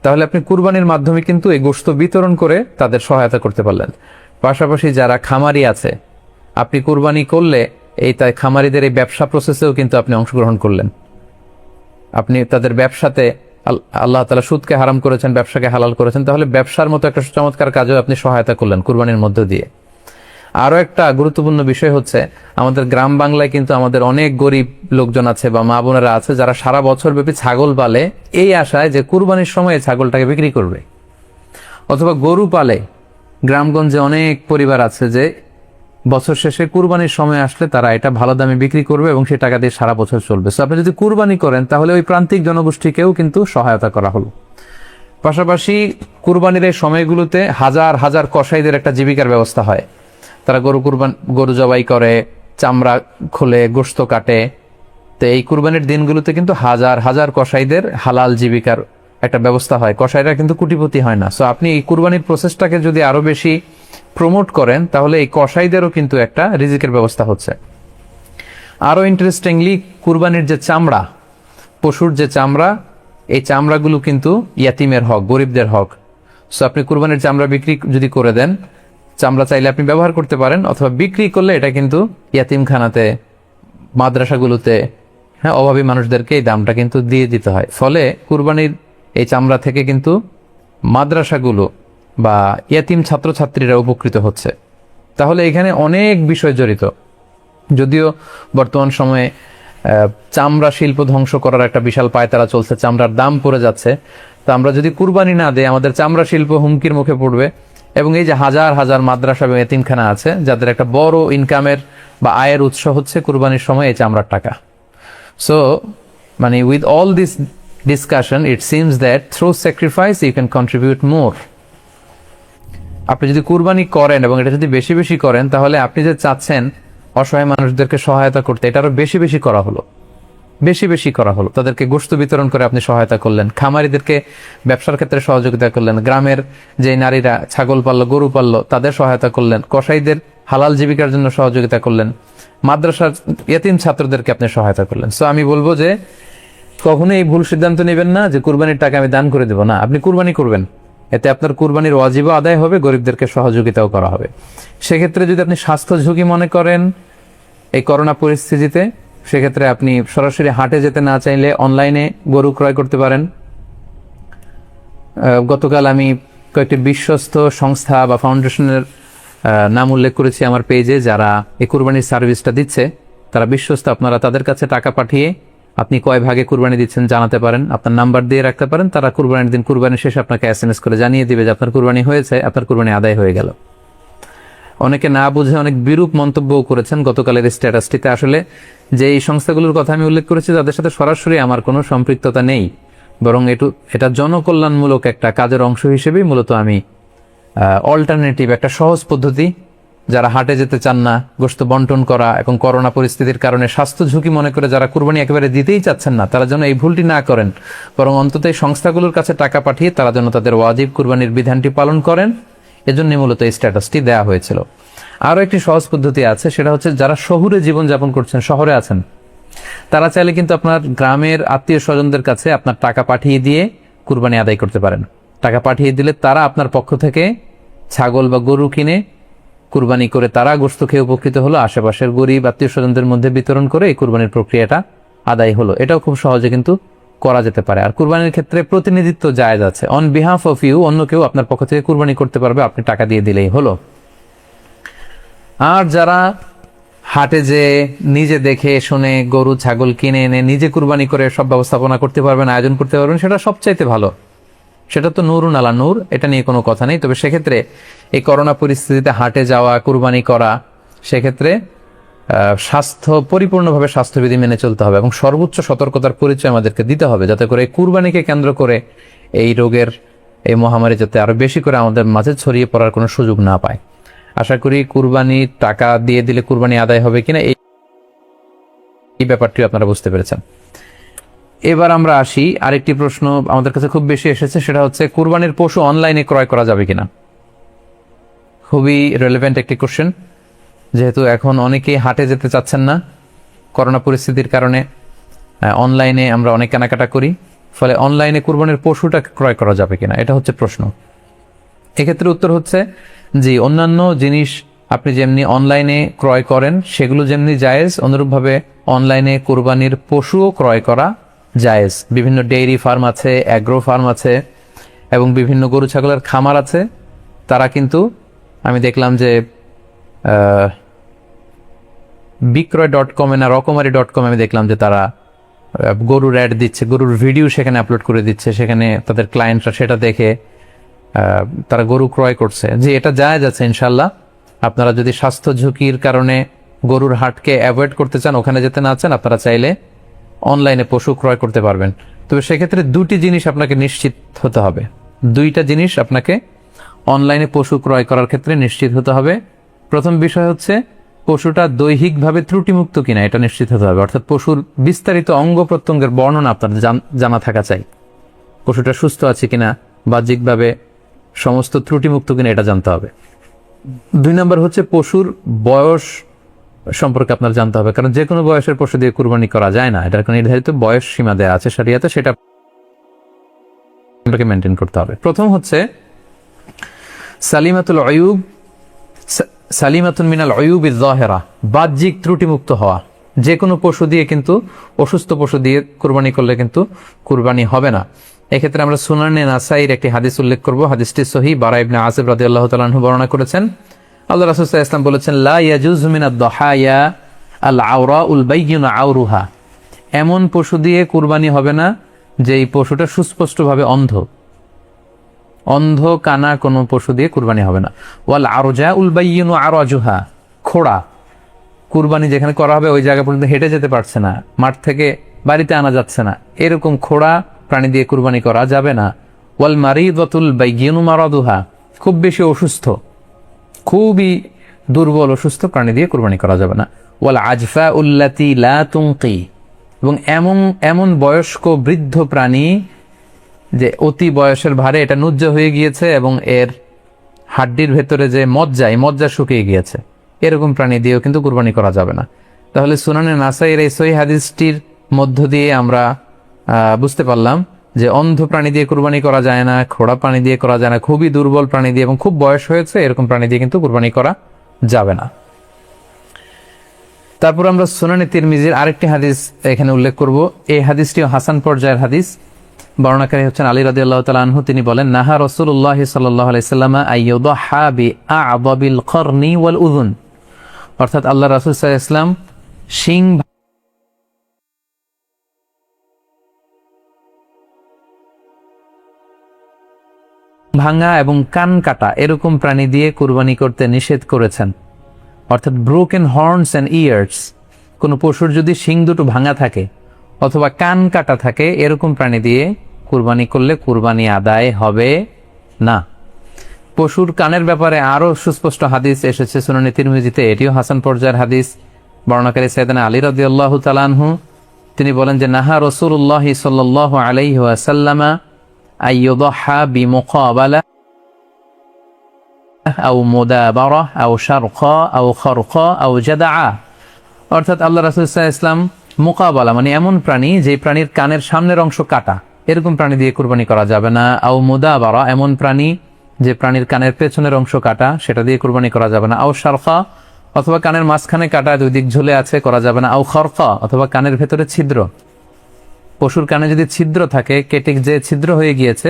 তাহলে আপনি কুরবানির মাধ্যমে কিন্তু এই গোশত বিতরণ করে তাদের সহায়তা করতে পারলেন। পাশাপাশি যারা খামারি আছে, আপনি কুরবানি করলে এই তাই খামারিদের এই ব্যবসা প্রসেসেও কিন্তু আপনি অংশগ্রহণ করলেন। আপনি তাদের ব্যবসাতে, আল্লাহ তাআলা সুদকে হারাম করেছেন, ব্যবসাকে হালাল করেছেন, তাহলে ব্যবসার মতো একটা চমৎকার কাজেও আপনি সহায়তা করলেন কুরবানির মধ্য দিয়ে। আরো একটা গুরুত্বপূর্ণ বিষয় হচ্ছে, আমাদের গ্রাম বাংলায় কিন্তু আমাদের অনেক গরিব লোকজন আছে বা মা বোনেরা আছে যারা সারা বছর ব্যাপী ছাগল পালে এই আশায় যে কুরবানির সময় ছাগলটাকে বিক্রি করবে, অথবা গরু পালে। গ্রামগঞ্জে অনেক পরিবার আছে যে বছর শেষে কুরবানির সময় আসলে তারা এটা ভালো দামে বিক্রি করবে এবং সেই টাকা দিয়ে সারা বছর চলবে। সো আপনি যদি কুরবানি করেন তাহলে ওই প্রান্তিক জনগোষ্ঠীকেও কিন্তু সহায়তা করা হলো। পাশাপাশি কুরবানির এই সময়গুলোতে হাজার হাজার কসাইদের একটা জীবিকার ব্যবস্থা হয়। তারা গরু জবাই করে, চামড়া খোলে, গোশত কাটে। তো এই কুরবানির দিনগুলোতে কিন্তু হাজার হাজার কসাইদের হালাল জীবিকার একটা ব্যবস্থা হয়। কসাইরা কিন্তু কোটিপতি হয় না। সো আপনি এই কুরবানির প্রসেসটাকে যদি আরো বেশি প্রমোট করেন তাহলে এই কসাইদেরও কিন্তু একটা রিজিকের ব্যবস্থা হচ্ছে। আরো ইন্টারেস্টিংলি, কুরবানির যে চামড়া, পশুর যে চামড়া, এই চামড়াগুলো কিন্তু ইয়াতিমের হক, গরিবদের হক। সো আপনি কুরবানির চামড়া বিক্রি যদি করে দেন, চামড়া চাইলে আপনি ব্যবহার করতে পারেন, অথবা বিক্রি করলে এটা কিন্তু ইয়াতিমখানাতে, মাদ্রাসাগুলোতে, হ্যাঁ, অভাবী মানুষদেরকে এই দামটা কিন্তু দিয়ে দিতে হয়। ফলে কুরবানির এই চামড়া থেকে কিন্তু মাদ্রাসাগুলো বা ইয়াতিম ছাত্রছাত্রীরা উপকৃত হচ্ছে। তাহলে এখানে অনেক বিষয় জড়িত। যদিও বর্তমান সময়ে চামড়া শিল্প ধ্বংস করার একটা বিশাল পায়তারা চলছে, চামড়ার দাম পড়ে যাচ্ছে। তো আমরা যদি কুরবানি না দেই আমাদের চামড়া শিল্প হুমকির মুখে পড়বে। এবং এই যে হাজার হাজার মাদ্রাসা এবং এতিমখানা আছে যাদের একটা বড় ইনকামের বা আয়ের উৎস হচ্ছে কুরবানির সময় এই চামড়ার টাকা। সো মানে with all this discussion it seems that through sacrifice you can contribute more. আপনি যদি কুরবানি করেন এবং এটা যদি বেশি বেশি করেন তাহলে আপনি যে চাচ্ছেন অসহায় মানুষদেরকে সহায়তা করতে, এটা আরো বেশি বেশি করা হলো, বেশি বেশি করা হলো। তাদেরকে গোশত বিতরণ করে আপনি সহায়তা করলেন, খামারিদেরকে ব্যবসার ক্ষেত্রে সহযোগিতা করলেন, গ্রামের যে নারীরা ছাগল পাললো, গরু পাললো তাদের সহায়তা করলেন, কসাইদের হালাল জীবিকার জন্য সহযোগিতা করলেন, মাদ্রাসার ইয়াতিম ছাত্রদেরকে আপনি সহায়তা করলেন। সো আমি বলবো যে কখনো এই ভুল সিদ্ধান্ত নেবেন না যে কুরবানির টাকা আমি দান করে দেব না, আপনি কুরবানি করবেন। এতে আপনার কুরবানির ওয়াজিবও আদায় হবে, গরিবদেরকে সহযোগিতাও করা হবে। সেক্ষেত্রে যদি আপনি স্বাস্থ্য ঝুঁকি মনে করেন এই করোনা পরিস্থিতিতে, সেক্ষেত্রে আপনি সরাসরি হাটে যেতে না চাইলে অনলাইনে গরু ক্রয় করতে পারেন। গতকাল আমি কয়েকটি বিশ্বস্ত সংস্থা বা ফাউন্ডেশনের নাম উল্লেখ করেছি আমার পেজে, যারা এই কুরবানির সার্ভিসটা দিচ্ছে। তারা বিশ্বস্ত, আপনারা তাদের কাছে টাকা পাঠিয়ে আপনি কয় ভাগে কুরবানি দিচ্ছেন জানাতে পারেন, আপনার নাম্বার দিয়ে রাখতে পারেন। তারা কুরবানির দিন, কুরবানি শেষে আপনাকে SMS করে জানিয়ে দিবে যে আপনার কুরবানি হয়েছে, আপনার কুরবানি আদায় হয়ে গেল। অনেকে না বুঝে অনেক বিরূপ মন্তব্যও করেছেন গতকালের স্ট্যাটাসটিতে। আসলে যে এই সংস্থাগুলোর কথা আমি উল্লেখ করেছি তাদের সাথে সরাসরি আমার কোনো সম্পৃক্ততা নেই, বরং এটা জনকল্যাণমূলক একটা কাজের অংশ হিসেবেই মূলত আমি অল্টারনেটিভ একটা সহজ পদ্ধতি, যারা হাটে যেতে চান না, গোশত বন্টন করা এবং করোনা পরিস্থিতির কারণে স্বাস্থ্য ঝুঁকি মনে করে যারা কুরবানি একেবারে দিতেই চাচ্ছেন না, তারা যেন এই ভুলটি না করেন, বরং অন্তত এই সংস্থাগুলোর কাছে টাকা পাঠিয়ে তারা যেন তাদের ওয়াজিব কুরবানির বিধানটি পালন করেন, এজন্য মূলত এই স্ট্যাটাসটি দেয়া হয়েছিল। আরো একটি সহজ পদ্ধতি আছে, সেটা হচ্ছে যারা শহুরে জীবনযাপন করছেন, শহরে আছেন, তারা চাইলে কিন্তু আপনার গ্রামের আত্মীয় স্বজনদের কাছে আপনার টাকা পাঠিয়ে দিয়ে কুরবানি আদায় করতে পারেন। টাকা পাঠিয়ে দিলে তারা আপনার পক্ষ থেকে ছাগল বা গরু কিনে কুরবানি করে তারা গোশত খেয়ে উপকৃত হলো, আশেপাশের গরিব আত্মীয় স্বজনদের মধ্যে বিতরণ করে এই কুরবানির প্রক্রিয়াটা আদায় হলো। এটাও খুব সহজে কিন্তু করা যেতে পারে। আর কুরবানির ক্ষেত্রে প্রতিনিধিত্ব জায়েজ আছে, অন বিহাফ অফ ইউ, অন্য কেউ আপনার পক্ষ থেকে কুরবানি করতে পারবে, আপনি টাকা দিয়ে দিলেই হলো। আর যারা হাটে যে নিজে দেখে শুনে গরু ছাগল কিনে এনে নিজে কুরবানি করে সব ব্যবস্থাপনা করতে পারবেন, আয়োজন করতে পারবেন, সেটা সবচাইতে ভালো। সেটা তো নূরুন আলা নূর, এটা নিয়ে কোনো কথা নেই। তবে সেক্ষেত্রে এই করোনা পরিস্থিতিতে হাটে যাওয়া, কুরবানি করা, সেক্ষেত্রে পরিপূর্ণভাবে স্বাস্থ্যবিধি মেনে চলতে হবে এবং সর্বোচ্চ সতর্কতার পরিচয় আমাদেরকে দিতে হবে, যাতে করে কুরবানিকে কেন্দ্র করে এই রোগের এই মহামারী যাতে আরো বেশি করে আমাদের মাঝে ছড়িয়ে পড়ার কোনো সুযোগ না পায়। আশা করি কুরবানির টাকা দিয়ে দিলে কুরবানি আদায় হবে কিনা এই ব্যাপারটি আপনারা বুঝতে পেরেছেন। এবার আমরা আসি, আরেকটি প্রশ্ন আমাদের কাছে খুব বেশি এসেছে, সেটা হচ্ছে কুরবানির পশু অনলাইনে ক্রয় করা যাবে কিনা। খুবই রেলেভেন্ট একটি কোশ্চেন, যেহেতু এখন অনেকেই হাটে যেতে চাচ্ছেন না করোনা পরিস্থিতির কারণে। অনলাইনে আমরা অনেক কেনাকাটা করি, ফলে অনলাইনে কুরবানির পশুটা ক্রয় করা যাবে কিনা, এটা হচ্ছে প্রশ্ন। এক্ষেত্রে উত্তর হচ্ছে জি, অন্যান্য জিনিস আপনি যেমনি অনলাইনে ক্রয় করেন সেগুলো যেমনি জায়েজ, অনুরূপভাবে অনলাইনে কুরবানির পশুও ক্রয় করা জায়েজ। বিভিন্ন ডেইরি ফার্ম আছে, অ্যাগ্রো ফার্ম আছে এবং বিভিন্ন গরু ছাগলের খামার আছে। তারা কিন্তু আমি দেখলাম যে বিক্রয়.com না রকমারি.com আমি দেখলাম যে তারা গরুর অ্যাড দিচ্ছে, গরুর ভিডিও সেখানে আপলোড করে দিচ্ছে, সেখানে তাদের ক্লায়েন্টরা সেটা দেখে তারা গরু ক্রয় করছে। যে এটা জায়েজ আছে ইনশাল্লাহ। আপনারা যদি স্বাস্থ্য ঝুঁকির কারণে গরুর হাটকে অ্যাভয়েড করতে চান, ওখানে যেতে না চান, আপনারা চাইলে অনলাইনে পশু ক্রয় করতে পারবেন। তবে সেক্ষেত্রে দুটি জিনিস আপনাকে নিশ্চিত হতে হবে, দুইটা জিনিস আপনাকে অনলাইনে পশু ক্রয় করার ক্ষেত্রে নিশ্চিত হতে হবে। প্রথম বিষয় হচ্ছে পশুটা দৈহিকভাবে ত্রুটিমুক্ত কিনা, এটা নিশ্চিত হতে হবে। অর্থাৎ পশুর বিস্তারিত অঙ্গ প্রত্যঙ্গের বর্ণনা আপনার জানা থাকা চাই। পশুটা সুস্থ আছে কিনা, বাহ্যিকভাবে সমস্ত ত্রুটিমুক্ত কিনা, এটা জানতে হবে। 2 নম্বর হচ্ছে পশুর বয়স সম্পর্কে আপনার জানতে হবে, কারণ যে কোনো বয়সের পশু দিয়ে কুরবানি করা যায় না, এটার একটা নির্ধারিত বয়স সীমা দেওয়া আছে শরিয়াতে, সেটা আপনাকে মেনটেন করতে হবে। প্রথম হচ্ছে সালিমাতুন মিনাল উয়ুবিজ যাহিরা, বাহ্যিক ত্রুটিমুক্ত হওয়া। যে কোনো পশু দিয়ে কিন্তু, অসুস্থ পশু দিয়ে কুরবানি করলে কিন্তু কুরবানি হবে না। এক্ষেত্রে আমরা সুনানে নাসাইর একটি হাদিস উল্লেখ করব। হাদিসটি সহিহ, বারা ইবনে আযিব রাদিয়াল্লাহু তাআলা আনহু বর্ণনা করেছেন। আল্লাহ রাসূল সাল্লাল্লাহু আলাইহি ওয়াসাল্লাম বলেছেন, লা ইয়াজুজু মিনাদ দাহায়া আল আওরাউল বাইয়িনু আওরুহা, এমন পশু দিয়ে কুরবানি হবে না যেই পশুটা সুস্পষ্টভাবে অন্ধ। অন্ধ কানা কোনো পশু দিয়ে কুরবানি হবে না। ওয়াল আরজাউল বাইয়িনু আরাজুহা, খোড়া, কুরবানি যেখানে করা হবে ওই জায়গা পর্যন্ত হেঁটে যেতে পারছে না, মাঠ থেকে বাড়িতে আনা যাচ্ছে না, এরকম খোড়া প্রাণী দিয়ে কুরবানি করা যাবে না। ওয়াল মারিদাতুল বাইয়িনু মারাদুহা, খুব বেশি অসুস্থ, খুবই দুর্বল অসুস্থ প্রাণী দিয়ে কুরবানি করা যাবে না। ওয়াল আজফাউল্লাতি লা তুনকি, এবং এমন বয়স্ক বৃদ্ধ প্রাণী যে অতি বয়সের ভারে এটা নুজ্জ হয়ে গিয়েছে এবং এর হাড্ডির ভেতরে যে মজ্জা শুকিয়ে গিয়েছে, এরকম প্রাণী দিয়েও কিন্তু কুরবানি করা যাবে না। তাহলে সুনানে নাসাইয়ের এই সহিহ হাদিসটির মধ্য দিয়ে আমরা বুঝতে পারলাম যে অন্ধ প্রাণী দিয়ে কুরবানি করা যায় না, খোড়া প্রাণী দিয়ে করা যায় না, খুবই দুর্বল প্রাণী দিয়ে এবং খুব বয়স হয়েছে এরকম প্রাণী দিয়ে কিন্তু কুরবানি করা যাবে না। তারপর আমরা সুনানে তিরমিজির আরেকটি হাদিস এখানে উল্লেখ করব। এই হাদিসটিও হাসান পর্যায়ের হাদিস। বর্ণনাকারী হচ্ছেন আলী রাদিয়াল্লাহু তাআলা আনহু। তিনি বলেন, নাহা রাসূলুল্লাহ সাল্লাল্লাহু আলাইহি ওয়াসাল্লাম আইয়ুদহা বিআ'দাবিল করনি ওয়াল উযুন, অর্থাৎ আল্লাহ রাসূল সাল্লাল্লাহু আলাইহি ওয়াসাল্লাম শিং ভাঙা এবং কান কাটা এরকম প্রাণী দিয়ে কুরবানি করতে নিষেধ করেছেন। অর্থাৎ ব্রোকেন হর্নস এন্ড ইয়ার্স, কোনো পশুর যদি শিং দুটো ভাঙা থাকে অথবা কান কাটা থাকে, এরকম প্রাণী দিয়ে কুরবানি করলে কুরবানি আদায় হবে না। পশুর কানের ব্যাপারে আরো সুস্পষ্ট হাদিস এসেছে সুনানে তিরমিজিতে, এটিও হাসান পর্যায়ের হাদিস। বর্ণনাকারী সাইয়েদনা আলী রাদিয়াল্লাহু তাআলা আনহু, তিনি বলেন যে নাহা রাসূলুল্লাহ সাল্লাল্লাহু আলাইহি ওয়াসাল্লাম আইয়ুদহা বিমুকাবালা আও মুদাবারা আও শারকা আও খারকা আও জাদআ, অর্থাৎ আল্লাহ রাসূল সাল্লাল্লাহু আলাইহি ওয়াসাল্লাম মুকাবালা মানে এমন প্রাণী যে প্রাণীর কানের সামনের অংশ কাটা, এরকম প্রাণী দিয়ে কুরবানি করা যাবে না। আও মুদাবারা, এমন প্রাণী যে প্রাণীর কানের পেছনের অংশ কাটা, সেটা দিয়ে কুরবানি করা যাবে না। আও শারকা, অথবা কানের মাঝখানে কাটা, দুই দিক ঝুলে আছে, করা যাবে না। আও খারকা, অথবা কানের ভেতরে ছিদ্র, পশুর কানে যদি ছিদ্র থাকে, কেটে যে ছিদ্র হয়ে গিয়েছে,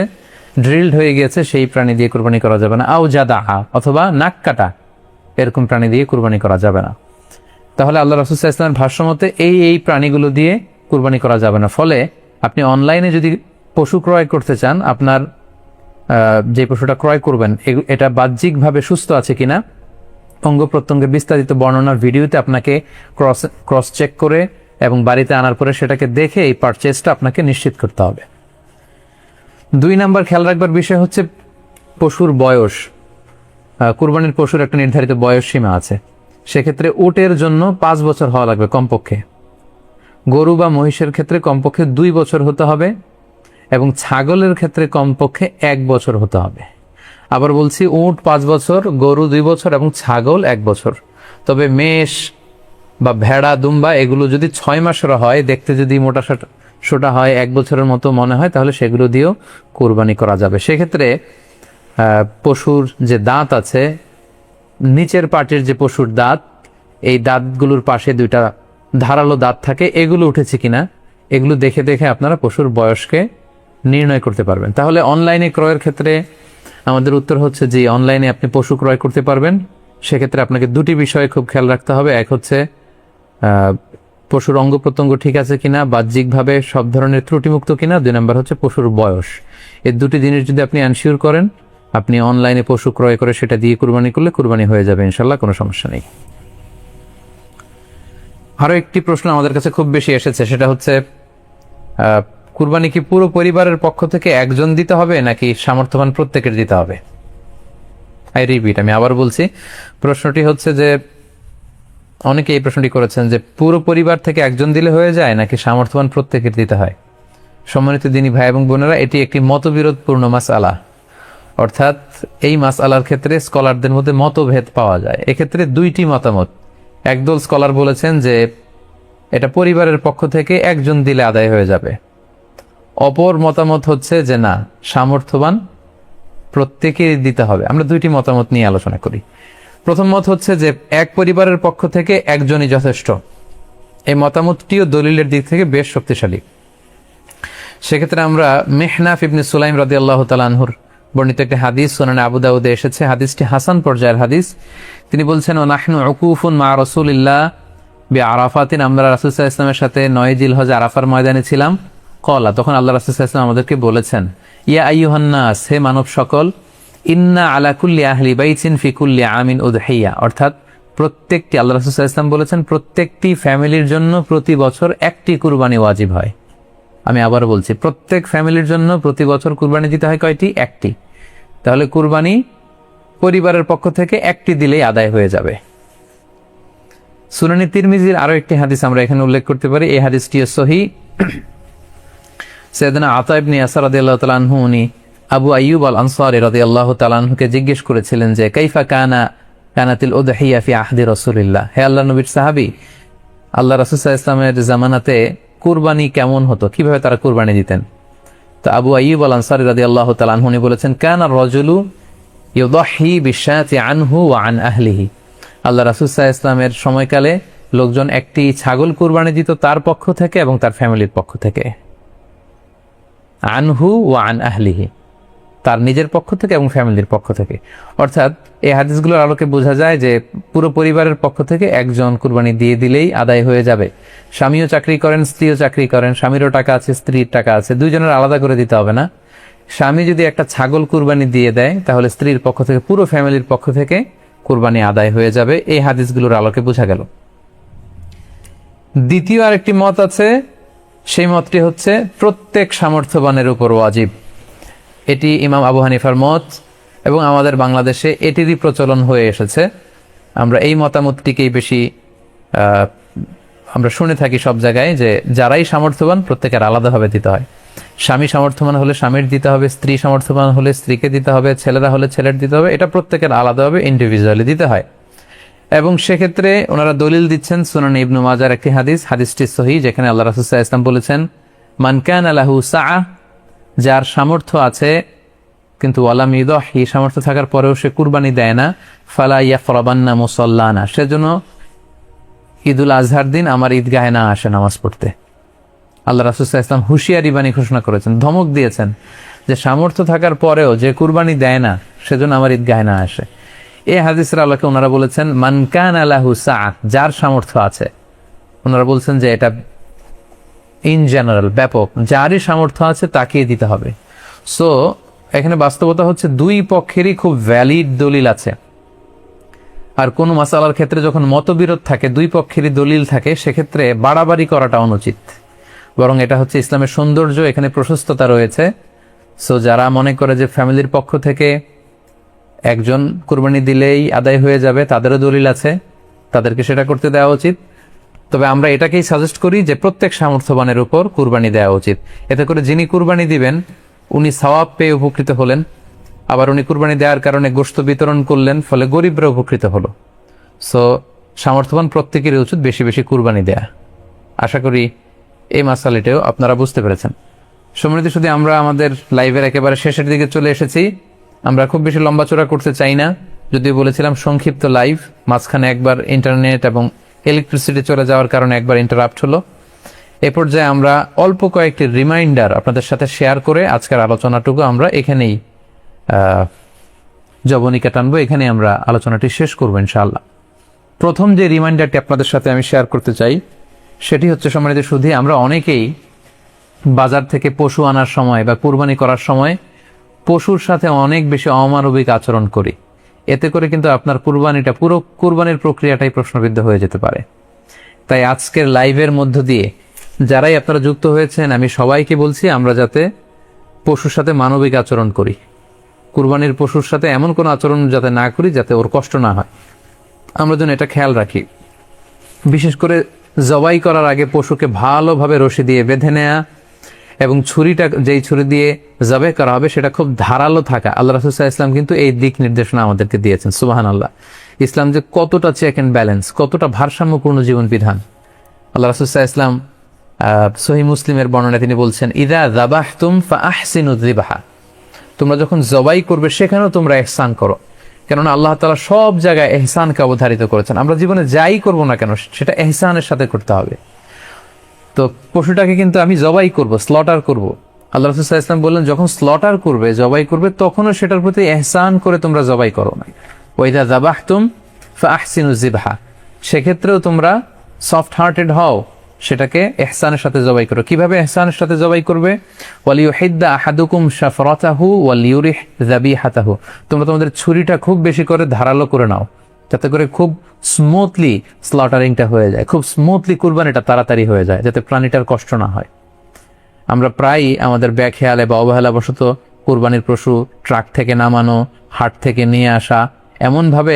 ড্রিলড হয়ে গিয়েছে, সেই প্রাণী দিয়ে কুরবানি করা যাবে না। আও জাদা, অথবা নাক কাটা, এরকম প্রাণী দিয়ে কুরবানি করা যাবে না। তাহলে আল্লাহ রাসূল সাল্লাল্লাহু আলাইহি ওয়াসাল্লামের ভাষ্য মতে এই প্রাণীগুলো দিয়ে কুরবানি করা যাবে না। ফলে আপনি অনলাইনে যদি পশু ক্রয় করতে চান, আপনার যে পশুটা ক্রয় করবেন এটা বাহ্যিকভাবে সুস্থ আছে কিনা, অঙ্গ প্রত্যঙ্গের বিস্তারিত বর্ণনার ভিডিওতে আপনাকে ক্রস চেক করে এবং বাড়িতে আনার পরে সেটাকে দেখে এই পারচেজটা আপনাকে নিশ্চিত করতে হবে। 2 নাম্বার খেয়াল রাখবার বিষয় হচ্ছে পশুর বয়স। কুরবানির পশুর একটা নির্ধারিত বয়স সীমা আছে। সেক্ষেত্রে উটের জন্য 5 বছর হওয়া লাগবে কমপক্ষে, গরু বা মহিষের ক্ষেত্রে কমপক্ষে 2 বছর হতে হবে, এবং ছাগলের ক্ষেত্রে কমপক্ষে 1 বছর হতে হবে। আবার বলছি, উট 5 বছর, গরু 2 বছর এবং ছাগল 1 বছর। তবে মেষ বা ভেড়া, দুম্বা এগুলো যদি 6 মাসের হয়, দেখতে যদি মোটা সোটা হয়, 1 বছরের মতো মনে হয়, তাহলে সেগুলো দিয়েও কুরবানি করা যাবে। সেক্ষেত্রে পশুর যে দাঁত আছে, নিচের পাটের যে পশুর দাঁত, এই দাঁতগুলোর পাশে 2টা ধারালো দাঁত থাকে, এগুলো উঠেছে কিনা এগুলো দেখে দেখে আপনারা পশুর বয়সকে নির্ণয় করতে পারবেন। তাহলে অনলাইনে ক্রয়ের ক্ষেত্রে আমাদের উত্তর হচ্ছে যে অনলাইনে আপনি পশু ক্রয় করতে পারবেন। সেক্ষেত্রে আপনাকে 2টি বিষয়ে খুব খেয়াল রাখতে হবে। এক হচ্ছে পশুর অঙ্গ প্রত্যঙ্গ ঠিক আছে কিনা, বাহ্যিকভাবে সব ধরনের ত্রুটিমুক্ত কিনা। 2 নাম্বার হচ্ছে পশুর বয়স। এই 2টি জিনিস যদি আপনি এনশিওর করেন, আপনি অনলাইনে পশু ক্রয় করে সেটা দিয়ে কুরবানি করলে কুরবানি হয়ে যাবে ইনশাল্লাহ, কোনো সমস্যা নেই। আরো একটি প্রশ্ন আমাদের কাছে খুব বেশি এসেছে, সেটা হচ্ছে কুরবানি কি পুরো পরিবারের পক্ষ থেকে একজন দিতে হবে নাকি সামর্থ্যবান প্রত্যেকের দিতে হবে? আমি আবার বলছি, প্রশ্নটি হচ্ছে যে অনেকে এই প্রশ্নটি করেছেন যে পুরো পরিবার থেকে একজন দিলে হয়ে যায় নাকি সামর্থ্যবান প্রত্যেকের দিতে হয়। সম্মানিত দিনী ভাই এবং বোনেরা, এটি একটি মতবিরোধপূর্ণ মাসআলা, অর্থাৎ এই মাসআলার ক্ষেত্রে স্কলারদের মধ্যে মতভেদ পাওয়া যায়। এক্ষেত্রে 2টি মতামত। একদল স্কলার বলেছেন যে এটা পরিবারের পক্ষ থেকে একজন দিলে আদায় হয়ে যাবে। অপর মতামত হচ্ছে যে না, সামর্থ্যবান প্রত্যেকেই দিতে হবে। আমরা 2টি মতামত নিয়ে আলোচনা করি। প্রথম মত হচ্ছে যে এক পরিবারের পক্ষ থেকে একজনই যথেষ্ট। এই মতামতটিও দলিলের দিক থেকে বেশ শক্তিশালী। সেক্ষেত্রে আমরা মিহনাফ ইবনে সুলাইম রাদিয়াল্লাহু তাআলা আনহুর বর্ণিত একটি হাদিস সুনানে আবু দাউদে এসেছে। হাদিসটি হাসান পর্যায়ের হাদিস। তিনি বলছেন, ও নাহনু উকুফুন মা রাসূলিল্লাহ বিআরাফাতিন, আমরা রাসূল সাল্লাল্লাহু আলাইহি ওয়াসাল্লামের সাথে 9 জিলহজ আরাফার ময়দানে ছিলাম। কলা, তখন আল্লাহ রাসূল সাল্লাল্লাহু আলাইহি ওয়াসাল্লাম আমাদেরকে বলেছেন, ইয়া আইয়ুহান নাস, হে মানব সকল, ইন্না আলা কুল্লি আহলি বাইতিন ফি কুল্লি আমিন উদহিয়া, অর্থাৎ প্রত্যেকটি, আল্লাহ রাসূল সাল্লাল্লাহু আলাইহি ওয়াসাল্লাম বলেছেন, প্রত্যেকটি ফ্যামিলির জন্য প্রতি বছর একটি কুরবানি ওয়াজিব হয়। আমি আবার বলছি, প্রত্যেক ফ্যামিলির জন্য প্রতি বছর কুরবানি দিতে হয় কয়টি? একটি। তাহলে কুরবানি পরিবারের পক্ষ থেকে একটি দিলেই আদায় হয়ে যাবে। সুনানি তিরমিজির আরো একটি হাদিস আমরা এখানে উল্লেখ করতে পারি। এই হাদিসটিও সহিহ। সাইয়েদনা আতা ইবনে ইয়াসার রাদিয়াল্লাহু তাআলা আনহু, উনি আবু আইয়ুব আল আনসারী রাদিয়াল্লাহু তাআলা আনহুকে জিজ্ঞেস করেছিলেন যে কাইফা কানাতিল উদহিয়া ফি আহদি রাসূলিল্লাহ, হে আল্লাহর নবীর সাহাবী, আল্লাহ রাসূল সাল্লাল্লাহু আলাইহি ওয়াসাল্লামের জামানাতে কুরবানি কেমন হতো, কিভাবে তারা কুরবানি দিতেন? তো আবু আইয়ুব আল আনসারী রাদিয়াল্লাহু তাআলা আনহু বলেছেন, কানা রাজুলু ইউদহি বিশাতি আনহু ওয়া আন আহলিহি, আল্লাহ রাসূল সাল্লাল্লাহু আলাইহি ওয়াসাল্লামের সময়কালে লোকজন একটি ছাগল কুরবানি দিত তার পক্ষ থেকে এবং তার ফ্যামিলির পক্ষ থেকে। আনহু ওয়া আন আহলিহি, তার নিজের পক্ষ থেকে এবং ফ্যামিলির পক্ষ থেকে। অর্থাৎ এই হাদিসগুলোর আলোকে বোঝা যায় যে পুরো পরিবারের পক্ষ থেকে একজন কুরবানি দিয়ে দিলেই আদায় হয়ে যাবে। স্বামীও চাকরি করেন, স্ত্রীও চাকরি করেন, স্বামীরও টাকা আছে, স্ত্রীর টাকা আছে, দুইজনের আলাদা করে দিতে হবে না। স্বামী যদি একটা ছাগল কুরবানি দিয়ে দেয়, তাহলে স্ত্রীর পক্ষ থেকে, পুরো ফ্যামিলির পক্ষ থেকে কুরবানি আদায় হয়ে যাবে। এই হাদিসগুলোর আলোকে বোঝা গেল। দ্বিতীয় আরেকটি মত আছে, সেই মতটি হচ্ছে প্রত্যেক সামর্থ্যবানের উপর ওয়াজিব। এটি ইমাম আবু হানিফার মত এবং আমাদের বাংলাদেশে এটিরই প্রচলন হয়ে এসেছে। আমরা এই মতামতটিকেই বেশি আমরা শুনে থাকি সব জায়গায়, যে যারাই সামর্থ্যবান প্রত্যেকের আলাদাভাবে দিতে হয়। স্বামী সামর্থ্যবান হলে স্বামীর দিতে হবে, স্ত্রী সামর্থ্যবান হলে স্ত্রীকে দিতে হবে, ছেলেরা হলে ছেলের দিতে হবে। এটা প্রত্যেকের আলাদাভাবে ইন্ডিভিজুয়ালি দিতে হয়। এবং সেক্ষেত্রে ওনারা দলিল দিচ্ছেন সুনান ইবনু মাজার একটি হাদিস, হাদিসটি সহিহ, যেখানে আল্লাহ রাসূল সাল্লাল্লাহু আলাইহি ওয়াসাল্লাম বলেছেন, মান কানা লাহু সাআ, যার সামর্থ্য আছে কিন্তু ওয়ালাম ইউদহি, সামর্থ্য থাকার পরেও সে কুরবানি দেয় না, ফালা ইয়াফরাবান্না মুসাল্লানা, সেজন্য ঈদুল আজহার দিন আমার ঈদগাহে না আসে নামাজ পড়তে। আল্লাহ রাসূল সাল্লাল্লাহু আলাইহি ওয়াসাল্লাম হুঁশিয়ারি বাণী ঘোষণা করেছেন, ধমক দিয়েছেন যে সামর্থ্য থাকার পরেও যে কুরবানি দেয় না সেজন্য আমার ঈদগাহে না আসে। এই হাদিসের আলোকে ওনারা বলেছেন মান কানা লাহু সাআ, যার সামর্থ্য আছে। ওনারা বলছেন যে এটা ইন জেনারেল, ব্যাপক, যারই সামর্থ্য আছে তাকেই দিতে হবে। সো এখানে বাস্তবতা হচ্ছে দুই পক্ষেরই খুব ভ্যালিড দলিল আছে। আর কোন মাসালার ক্ষেত্রে যখন মতবিরোধ থাকে, দুই পক্ষেরই দলিল থাকে, সেক্ষেত্রে বাড়াবাড়ি করাটা অনুচিত। বরং এটা হচ্ছে ইসলামের সৌন্দর্য, এখানে প্রশস্ততা রয়েছে। সো যারা মনে করে যে ফ্যামিলির পক্ষ থেকে একজন কুরবানি দিলেই আদায় হয়ে যাবে, তাদেরও দলিল আছে, তাদেরকে সেটা করতে দেওয়া উচিত। তবে আমরা এটাকেই সাজেস্ট করি যে প্রত্যেক সামর্থ্যবানের উপর কুরবানি দেওয়া উচিত। এতে করে যিনি কুরবানি দিবেন উনি সওয়াব পেয়ে উপকৃত হলেন, আবার উনি কুরবানি দেওয়ার কারণে গোশত বিতরণ করলেন, ফলে গরিবরা উপকৃত হলো। সো সামর্থ্যবান প্রত্যেকেরই উচিত বেশি বেশি কুরবানি দেয়া। আশা করি এই মাসালাটাও আপনারা বুঝতে পেরেছেন। সম্মানিত শুধু আমরা আমাদের লাইভের একেবারে শেষের দিকে চলে এসেছি। আমরা খুব বেশি লম্বাচড়া করতে চাই না, যদিও বলেছিলাম সংক্ষিপ্ত লাইভ, মাঝখানে একবার ইন্টারনেট এবং ইলেকট্রিসিটি চলে যাওয়ার কারণে একবার ইন্টারাপ্ট হলো। এ পর্যায়ে আমরা অল্প কয়েকটি রিমাইন্ডার আপনাদের সাথে শেয়ার করে আজকের আলোচনাটুকু আমরা এখানেই জবনিকা টানবো, এখানে আমরা আলোচনাটি শেষ করবো ইনশাআল্লাহ। প্রথম যে রিমাইন্ডারটি আপনাদের সাথে আমি শেয়ার করতে চাই সেটি হচ্ছে, সম্মানিত শুধু আমরা অনেকেই বাজার থেকে পশু আনার সময় বা কুরবানি করার সময় পশুর সাথে অনেক বেশি অমানবিক আচরণ করি। এতে করে কিন্তু আপনার কুরবানিটা, পুরো কুরবানির প্রক্রিয়াটাই প্রশ্নবিদ্ধ হয়ে যেতে পারে। তাই আজকের লাইভের মধ্য দিয়ে যারাই আপনারা যুক্ত হয়েছেন, আমি সবাইকে বলছি আমরা যাতে পশুর সাথে মানবিক আচরণ করি, কুরবানির পশুর সাথে এমন কোনো আচরণ যাতে না করি যাতে ওর কষ্ট না হয়, আমরা যেন এটা খেয়াল রাখি। বিশেষ করে জবাই করার আগে পশুকে ভালোভাবে রশি দিয়ে বেঁধে নেয়া এবং ছুরিটা, যেই ছুরি দিয়ে জবাই করা হবে সেটা খুব ধারালো থাকা। আল্লাহ রাসূল সাল্লাল্লাহু আলাইহি ওয়াসাল্লাম কিন্তু এই দিক নির্দেশনা আমাদেরকে দিয়েছেন। সুবহানাল্লাহ, ইসলাম যে কতটা চেক এন্ড ব্যালেন্স, কতটা ভারসাম্যপূর্ণ জীবন বিধান। আল্লাহ রাসূল সাল্লাল্লাহু আলাইহি ওয়াসাল্লাম সহিহ মুসলিমের বর্ণনায় তিনি বলছেন, ইযা যাবাহতুম ফাআহসিনু যিবহা, তোমরা যখন জবাই করবে সেখানেও তোমরা ইহসান করো। কেননা আল্লাহ তাআলা সব জায়গায় ইহসানকে অবধারিত করেছেন। আমরা জীবনে যাই করব না কেন সেটা ইহসানের সাথে করতে হবে। তো পশুটাকে কিন্তু আমি জবাই করব, স্লটার করব, আল্লাহ রাসূল সাল্লাল্লাহু আলাইহি ওয়াসাল্লাম বললেন যখন স্লটার করবে, জবাই করবে, তখনও সেটার প্রতি ইহসান করে তোমরা জবাই করো না। ওয়া ইযা যাবাহতুম ফাআহসিনু যিবহা, সেক্ষেত্রেও তোমরা সফট হার্টেড হও, সেটাকে ইহসানের সাথে জবাই করো। কিভাবে ইহসানের সাথে জবাই করবে? ওয়ালিউহিদ্দা আহাদুকুম শাফরাতাহু ওয়ালিউরিহ যাবিহাতাহু, তোমরা তোমাদের ছুরিটা খুব বেশি করে ধারালো করে নাও, যাতে করে খুব স্মুথলি স্লটারিংটা হয়ে যায়, খুব স্মুথলি কুরবানিটা তাড়াতাড়ি হয়ে যায়, যাতে প্রাণীটার কষ্ট না হয়। আমরা প্রায়ই আমাদের ব্যাখেয়ালে বা অবহেলাবশত কুরবানির পশু ট্রাক থেকে নামানো, হাট থেকে নিয়ে আসা, এমনভাবে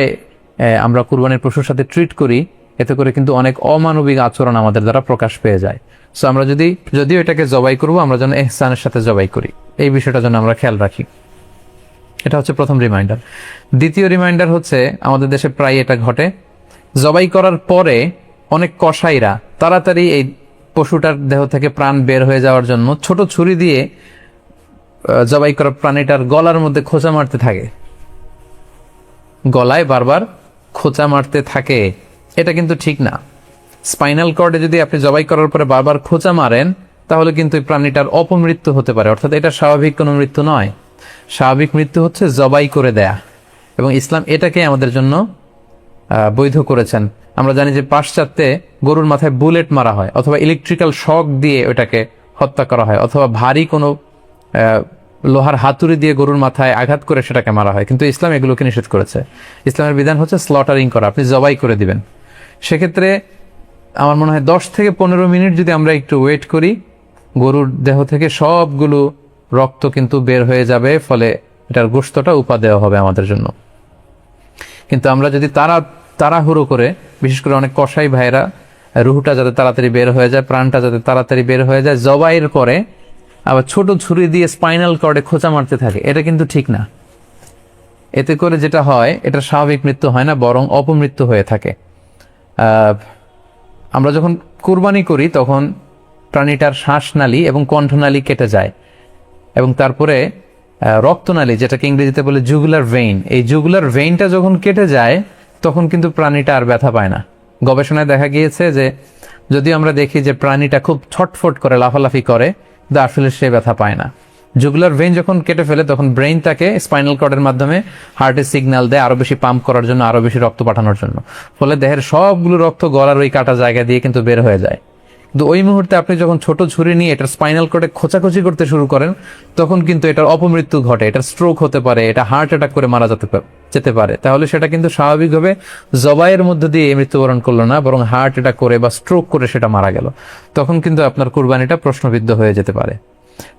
আমরা কুরবানির পশুর সাথে ট্রিট করি, এতে করে কিন্তু অনেক অমানবিক আচরণ আমাদের দ্বারা প্রকাশ পেয়ে যায়। সো আমরা যদিও এটাকে জবাই করব, আমরা যেন ইহসানের সাথে জবাই করি, এই বিষয়টা যেন আমরা খেয়াল রাখি। এটা হচ্ছে প্রথম রিমাইন্ডার। দ্বিতীয় রিমাইন্ডার হচ্ছে, আমাদের দেশে প্রায় এটা ঘটে, জবাই করার পরে অনেক কসাইরা তাড়াতাড়ি এই পশুটার দেহ থেকে প্রাণ বের হয়ে যাওয়ার জন্য ছোট ছুরি দিয়ে জবাই করা প্রাণীটার গলার মধ্যে খোঁচা মারতে থাকে, গলায় বারবার খোঁচা মারতে থাকে। এটা কিন্তু ঠিক না। স্পাইনাল কর্ডে যদি আপনি জবাই করার পরে বারবার খোঁচা মারেন, তাহলে কিন্তু এই প্রাণীটার অপমৃত্যু হতে পারে, অর্থাৎ এটা স্বাভাবিক কোনো মৃত্যু নয়। স্বাভাবিক মৃত্যু হচ্ছে জবাই করে দেয়া, এবং ইসলাম এটাকে আমাদের জন্য বৈধ করেছেন। আমরা জানি যে পাশ্চাত্যে গরুর মাথায় বুলেট মারা হয়, অথবা ইলেকট্রিক্যাল শক দিয়ে ওটাকে হত্যা করা হয়, অথবা ভারী কোনো লোহার হাতুড়ি দিয়ে গরুর মাথায় আঘাত করে সেটাকে মারা হয়। কিন্তু ইসলাম এগুলোকে নিষেধ করেছে। ইসলামের বিধান হচ্ছে স্লটারিং করা, আপনি জবাই করে দিবেন। সেক্ষেত্রে আমার মনে হয় 10 থেকে 15 মিনিট যদি আমরা একটু ওয়েট করি, গরুর দেহ থেকে সবগুলো রক্ত কিন্তু বের হয়ে যাবে, ফলে এটার গোশতটা উপাদেয় হবে আমাদের জন্য। কিন্তু আমরা যদি তাড়াহুড়ো করে, বিশেষ করে অনেক কসাই ভাইরা রুহুটা যাতে তাড়াতাড়ি বের হয়ে যায়, প্রাণটা যাতে তাড়াতাড়ি বের হয়ে যায়, জবাইয়ের পরে আবার ছোট ছুরি দিয়ে স্পাইনাল কর্ডে খোঁচা মারতে থাকে, এটা কিন্তু ঠিক না। এতে করে যেটা হয়, এটা স্বাভাবিক মৃত্যু হয় না, বরং অপমৃত্যু হয়ে থাকে। আমরা যখন কুরবানি করি তখন প্রাণীটার শ্বাসনালী এবং কণ্ঠনালী কেটে যায়, এবং তারপরে রক্তনালী, যেটাকে ইংরেজিতে বলে জুগুলার ভেইন, এই জুগুলার ভেইনটা যখন কেটে যায় তখন কিন্তু প্রাণীটা আর ব্যথা পায় না। গবেষণায় দেখা গিয়েছে যে যদিও আমরা দেখি যে প্রাণীটা খুব ছটফট করে, লাফালাফি করে, কিন্তু আসলে সে ব্যথা পায় না। জুগুলার ভেইন যখন কেটে ফেলে তখন ব্রেইন তাকে স্পাইনাল কর্ডের মাধ্যমে হার্টে সিগন্যাল দেয় আরো বেশি পাম্প করার জন্য, আরো বেশি রক্ত পাঠানোর জন্য। ফলে দেহের সবগুলো রক্ত গলার ওই কাটা জায়গা দিয়ে কিন্তু বের হয়ে যায়। কিন্তু ওই মুহূর্তে আপনি যখন ছোট ছুরি নিয়ে এটার স্পাইনাল কর্ডে খোঁচাখুচি করতে শুরু করেন, তখন কিন্তু এটার অপমৃত্যু ঘটে, এটার স্ট্রোক হতে পারে, এটা হার্ট অ্যাটাক করে মারা যেতে পারে। তাহলে সেটা কিন্তু স্বাভাবিকভাবে জবাইয়ের মধ্য দিয়ে মৃত্যুবরণ করলো না, বরং হার্ট অ্যাটাক করে বা স্ট্রোক করে সেটা মারা গেল। তখন কিন্তু আপনার কুরবানিটা প্রশ্নবিদ্ধ হয়ে যেতে পারে।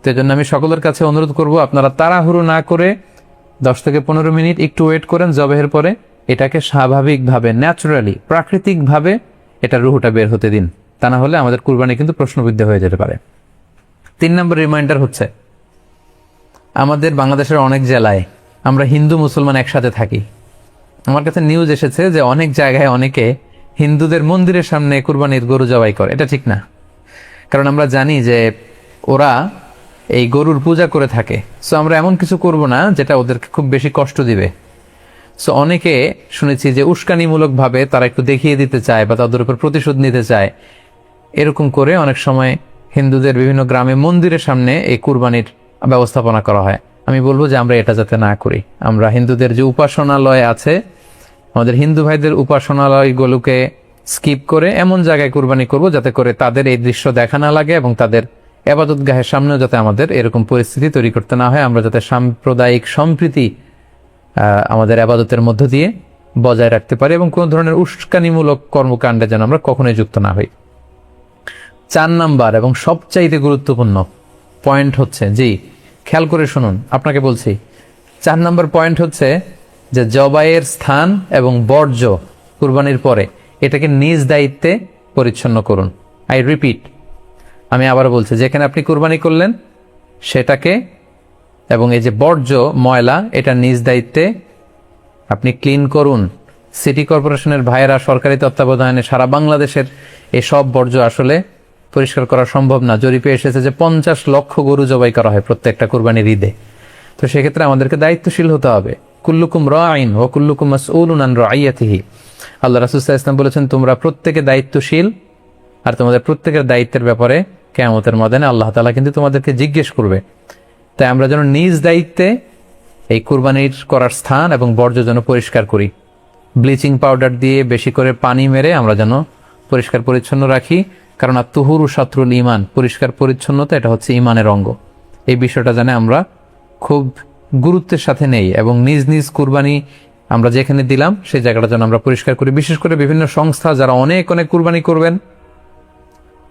তো এই জন্য আমি সকলের কাছে অনুরোধ করব, আপনারা তাড়াহুড়ো না করে 10 থেকে 15 মিনিট একটু ওয়েট করেন জবাইয়ের পরে, এটাকে স্বাভাবিকভাবে ন্যাচুরালি প্রাকৃতিকভাবে এটার রুহটা বের হতে দিন। তা না হলে আমাদের কুরবানি কিন্তু প্রশ্নবিদ্ধ হয়ে যেতে পারে। 3 নম্বর রিমাইন্ডার হচ্ছে, আমাদের বাংলাদেশের অনেক জেলায় আমরা হিন্দু মুসলমান একসাথে থাকি। আমার কাছে নিউজ এসেছে যে অনেক জায়গায় অনেকে হিন্দুদের মন্দিরের সামনে কুরবানির গরু জবাই করে। এটা ঠিক না, কারণ আমরা জানি যে ওরা এই গরুর পূজা করে থাকে। সো আমরা এমন কিছু করব না যেটা ওদেরকে খুব বেশি কষ্ট দিবে। সো অনেকে শুনেছি যে উস্কানিমূলকভাবে তারা একটু দেখিয়ে দিতে চায় বা তাদের উপর প্রতিশোধ নিতে চায়, এরকম করে অনেক সময় হিন্দুদের বিভিন্ন গ্রামে মন্দিরের সামনে এই কুরবানির ব্যবস্থাপনা করা হয়। আমি বলবো যে আমরা এটা যাতে না করি। আমরা হিন্দুদের যে উপাসনালয় আছে, আমাদের হিন্দু ভাইদের উপাসনালয়গুলোকে স্কিপ করে এমন জায়গায় কুরবানি করব যাতে করে তাদের এই দৃশ্য দেখা না লাগে এবং তাদের ইবাদতগাহের সামনেও যাতে আমাদের এরকম পরিস্থিতি তৈরি করতে না হয়। আমরা যাতে সাম্প্রদায়িক সম্প্রীতি আমাদের ইবাদতের মধ্য দিয়ে বজায় রাখতে পারি এবং কোনো ধরনের উস্কানিমূলক কর্মকাণ্ডে যেন আমরা কখনোই যুক্ত না হই। 4 নাম্বার এবং সবচাইতে গুরুত্বপূর্ণ পয়েন্ট হচ্ছে, জি খেয়াল করে শুনুন, আপনাকে বলছি, 4 নাম্বার পয়েন্ট হচ্ছে যে জবাইয়ের স্থান এবং বর্জ্য কুরবানির পরে এটাকে নিজ দায়িত্বে পরিচ্ছন্ন করুন। আই রিপিট, আমি আবার বলছি, যেখানে আপনি কুরবানি করলেন সেটাকে এবং এই যে বর্জ্য ময়লা, এটা নিজ দায়িত্বে আপনি ক্লিন করুন। সিটি কর্পোরেশনের ভাইয়েরা সরকারি তত্ত্বাবধানে সারা বাংলাদেশের এসব বর্জ্য আসলে পরিষ্কার করা সম্ভব না। জরিপে এসেছে যে 50 লক্ষ গরু জবাই করা হয় প্রত্যেকটা কুরবানির ঈদে। তো সেক্ষেত্রে আমাদেরকে দায়িত্বশীল হতে হবে। কুল্লুকুম রাঈন ওয়া কুল্লুকুম মাসউলুন আন রাইয়াতিহি। আল্লাহ রাসূল সাল্লাল্লাহু আলাইহি ওয়াসাল্লাম বলেছেন, তোমরা প্রত্যেকে দায়িত্বশীল, আর তোমাদের প্রত্যেকের দায়িত্বের ব্যাপারে কিয়ামতের ময়দানে আল্লাহ তাআলা কিন্তু তোমাদেরকে জিজ্ঞেস করবে। তাই আমরা যেন নিজ দায়িত্বে এই কুরবানির করার স্থান এবং বর্জ্য যেন পরিষ্কার করি। ব্লিচিং পাউডার দিয়ে বেশি করে পানি মেরে আমরা যেন পরিষ্কার পরিচ্ছন্ন রাখি, কারণ আত-তুহুরু শাতরুল ঈমান, পরিষ্কার পরিচ্ছন্নতা এটা হচ্ছে ঈমানের অঙ্গ। এই বিষয়টা জানে আমরা খুব গুরুত্বের সাথে নেই এবং নিজ নিজ কুরবানি আমরা যেখানে দিলাম সেই জায়গাটা যেন আমরা পরিষ্কার করি। বিশেষ করে বিভিন্ন সংস্থা যারা অনেক অনেক কুরবানি করবেন,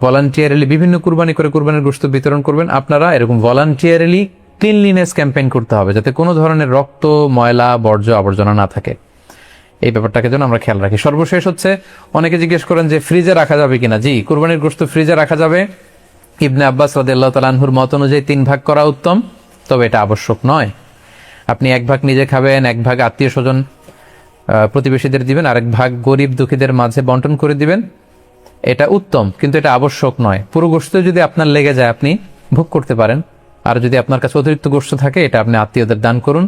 ভলান্টিয়ারলি বিভিন্ন কুরবানি করে কুরবানির গোশত বিতরণ করবেন, আপনারা এরকম ভলান্টিয়ারলি ক্লিনলিনেস ক্যাম্পেইন করতে হবে যাতে কোনো ধরনের রক্ত, ময়লা, বর্জ্য, আবর্জনা না থাকে। এই ব্যাপারটাকে যেন আমরা খেয়াল রাখি। সর্বশেষ হচ্ছে, অনেকে জিজ্ঞেস করেন যে ফ্রিজে রাখা যাবে কিনা। জি, কুরবানির গোশত ফ্রিজে রাখা যাবে। ইবনে আব্বাস রাদিয়াল্লাহু তাআলা আনহুর মত অনুযায়ী 3 ভাগ করা উত্তম, তবে এটা আবশ্যক নয়। আপনি 1 ভাগ নিজে খাবেন, 1 ভাগ আত্মীয় স্বজন প্রতিবেশীদের দিবেন, আরেক ভাগ গরিব দুঃখীদের মাঝে বন্টন করে দিবেন। এটা উত্তম, কিন্তু এটা আবশ্যক নয়। পুরো গোশত যদি আপনার লেগে যায় আপনি ভোগ করতে পারেন, আর যদি আপনার কাছে অতিরিক্ত গোশত থাকে এটা আপনি আত্মীয়দের দান করুন,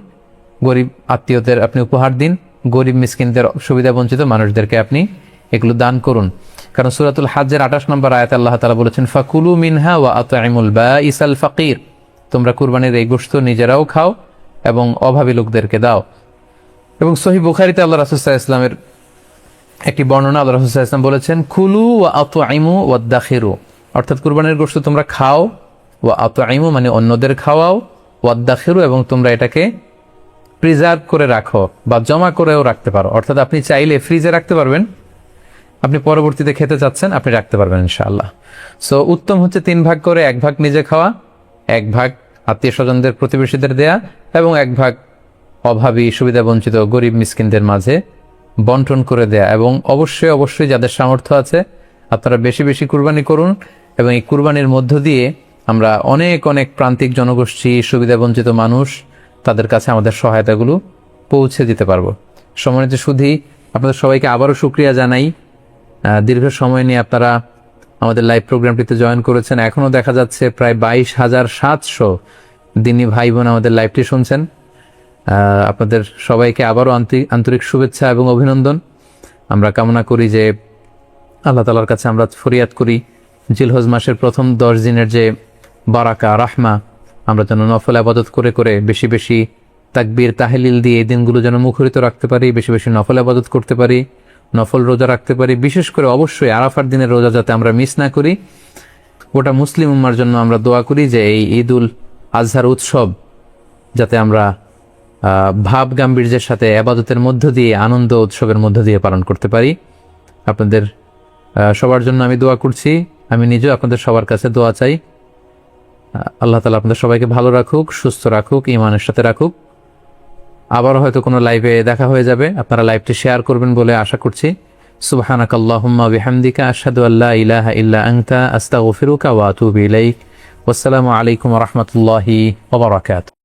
গরিব আত্মীয়দের আপনি উপহার দিন, গরিব মিসকিনদের, সুবিধা বঞ্চিত মানুষদেরকে আপনি এগুলো দান করুন। কারণ সূরাতুল হজ্জের 28 নম্বর আয়াতে আল্লাহ তাআলা বলেছেন, ফাকুলু মিনহা ওয়া আত'ইমুল বাঈসাল ফাকির, তোমরা কুরবানির এই গোশত নিজেরাও খাও এবং অভাবী লোকদেরকে দাও। এবং সহিহ বুখারীতে আল্লাহ রাসূল সাল্লাল্লাহু আলাইহি ওয়াসাল্লামের একটি বর্ণনা, আল্লাহ রাসূল সাল্লাল্লাহু আলাইহি ওয়াসাল্লাম বলেছেন, কুলু ওয়া আত'ইমু ওয়াদাখিরু, অর্থাৎ কুরবানির গোশত তোমরা খাও, ওয়া আত'ইমু মানে অন্যদের খাওয়াও, ওয়াদাখিরু এবং তোমরা এটাকে প্রিজার্ভ করে রাখো বা জমা করেও রাখতে পারো। অর্থাৎ আপনি চাইলে ফ্রিজে রাখতে পারবেন, আপনি পরবর্তীতে খেতে চাচ্ছেন আপনি রাখতে পারবেন ইনশাআল্লাহ। সো উত্তম হচ্ছে 3 ভাগ করে 1 ভাগ নিজে খাওয়া, 1 ভাগ আত্মীয় স্বজনদের প্রতিবেশীদের দেয়া এবং 1 ভাগ অভাবী, সুবিধা বঞ্চিত, গরিব মিসকিনদের মাঝে বন্টন করে দেয়া। এবং অবশ্যই অবশ্যই যাদের সামর্থ্য আছে আপনারা বেশি বেশি কুরবানি করুন এবং এই কুরবানির মধ্য দিয়ে আমরা অনেক অনেক প্রান্তিক জনগোষ্ঠী, সুবিধা বঞ্চিত মানুষ, তাদের কাছে আমাদের সহায়তাগুলো পৌঁছে দিতে পারবো। সম্মানিত সুধী, আপনাদের সবাইকে আবারও শুকরিয়া জানাই। দীর্ঘ সময় নিয়ে আপনারা আমাদের লাইভ প্রোগ্রামটিতে জয়েন করেছেন। এখনও দেখা যাচ্ছে প্রায় 22,700 দিনী ভাই বোন আমাদের লাইভটি শুনছেন। আপনাদের সবাইকে আবারও আন্তরিক শুভেচ্ছা এবং অভিনন্দন। আমরা কামনা করি যে আল্লাহ তাআলার কাছে আমরা ফরিয়াদ করি জিলহজ মাসের প্রথম 10 দিনের যে বারাকা, রাহমা আমরা যেন নফল আবাদত করে করে বেশি বেশি তাকবীর তাহলিল দিয়ে এই দিনগুলো যেন মুখরিত রাখতে পারি, বেশি বেশি নফল আবাদত করতে পারি, নফল রোজা রাখতে পারি। বিশেষ করে অবশ্যই আরাফার দিনের রোজা যাতে আমরা মিস না করি। গোটা মুসলিম উম্মার জন্য আমরা দোয়া করি যে এই ঈদুল আজহার উৎসব যাতে আমরা ভাব গাম্ভীর্যের সাথে আবাদতের মধ্য দিয়ে, আনন্দ উৎসবের মধ্য দিয়ে পালন করতে পারি। আপনাদের সবার জন্য আমি দোয়া করছি। আমি নিজেও আপনাদের সবার কাছে দোয়া চাই। আল্লাহ তাআলা আপনাদের সবাইকে ভালো রাখুক, সুস্থ রাখুক, ঈমানের সাথে রাখুক। আবার হয়তো কোনো লাইভে দেখা হয়ে যাবে, আপনারা লাইভটি শেয়ার করবেন বলে আশা করছি। সুবহানাকাল্লাহুম্মা বিহামদিকা আশহাদু আল্লা ইলাহা ইল্লা আনতা আস্তাগফিরুকা ওয়া আতুবু ইলাইক। ওয়াসসালামু আলাইকুম ওয়া রাহমাতুল্লাহি ওয়া বারাকাতুহু।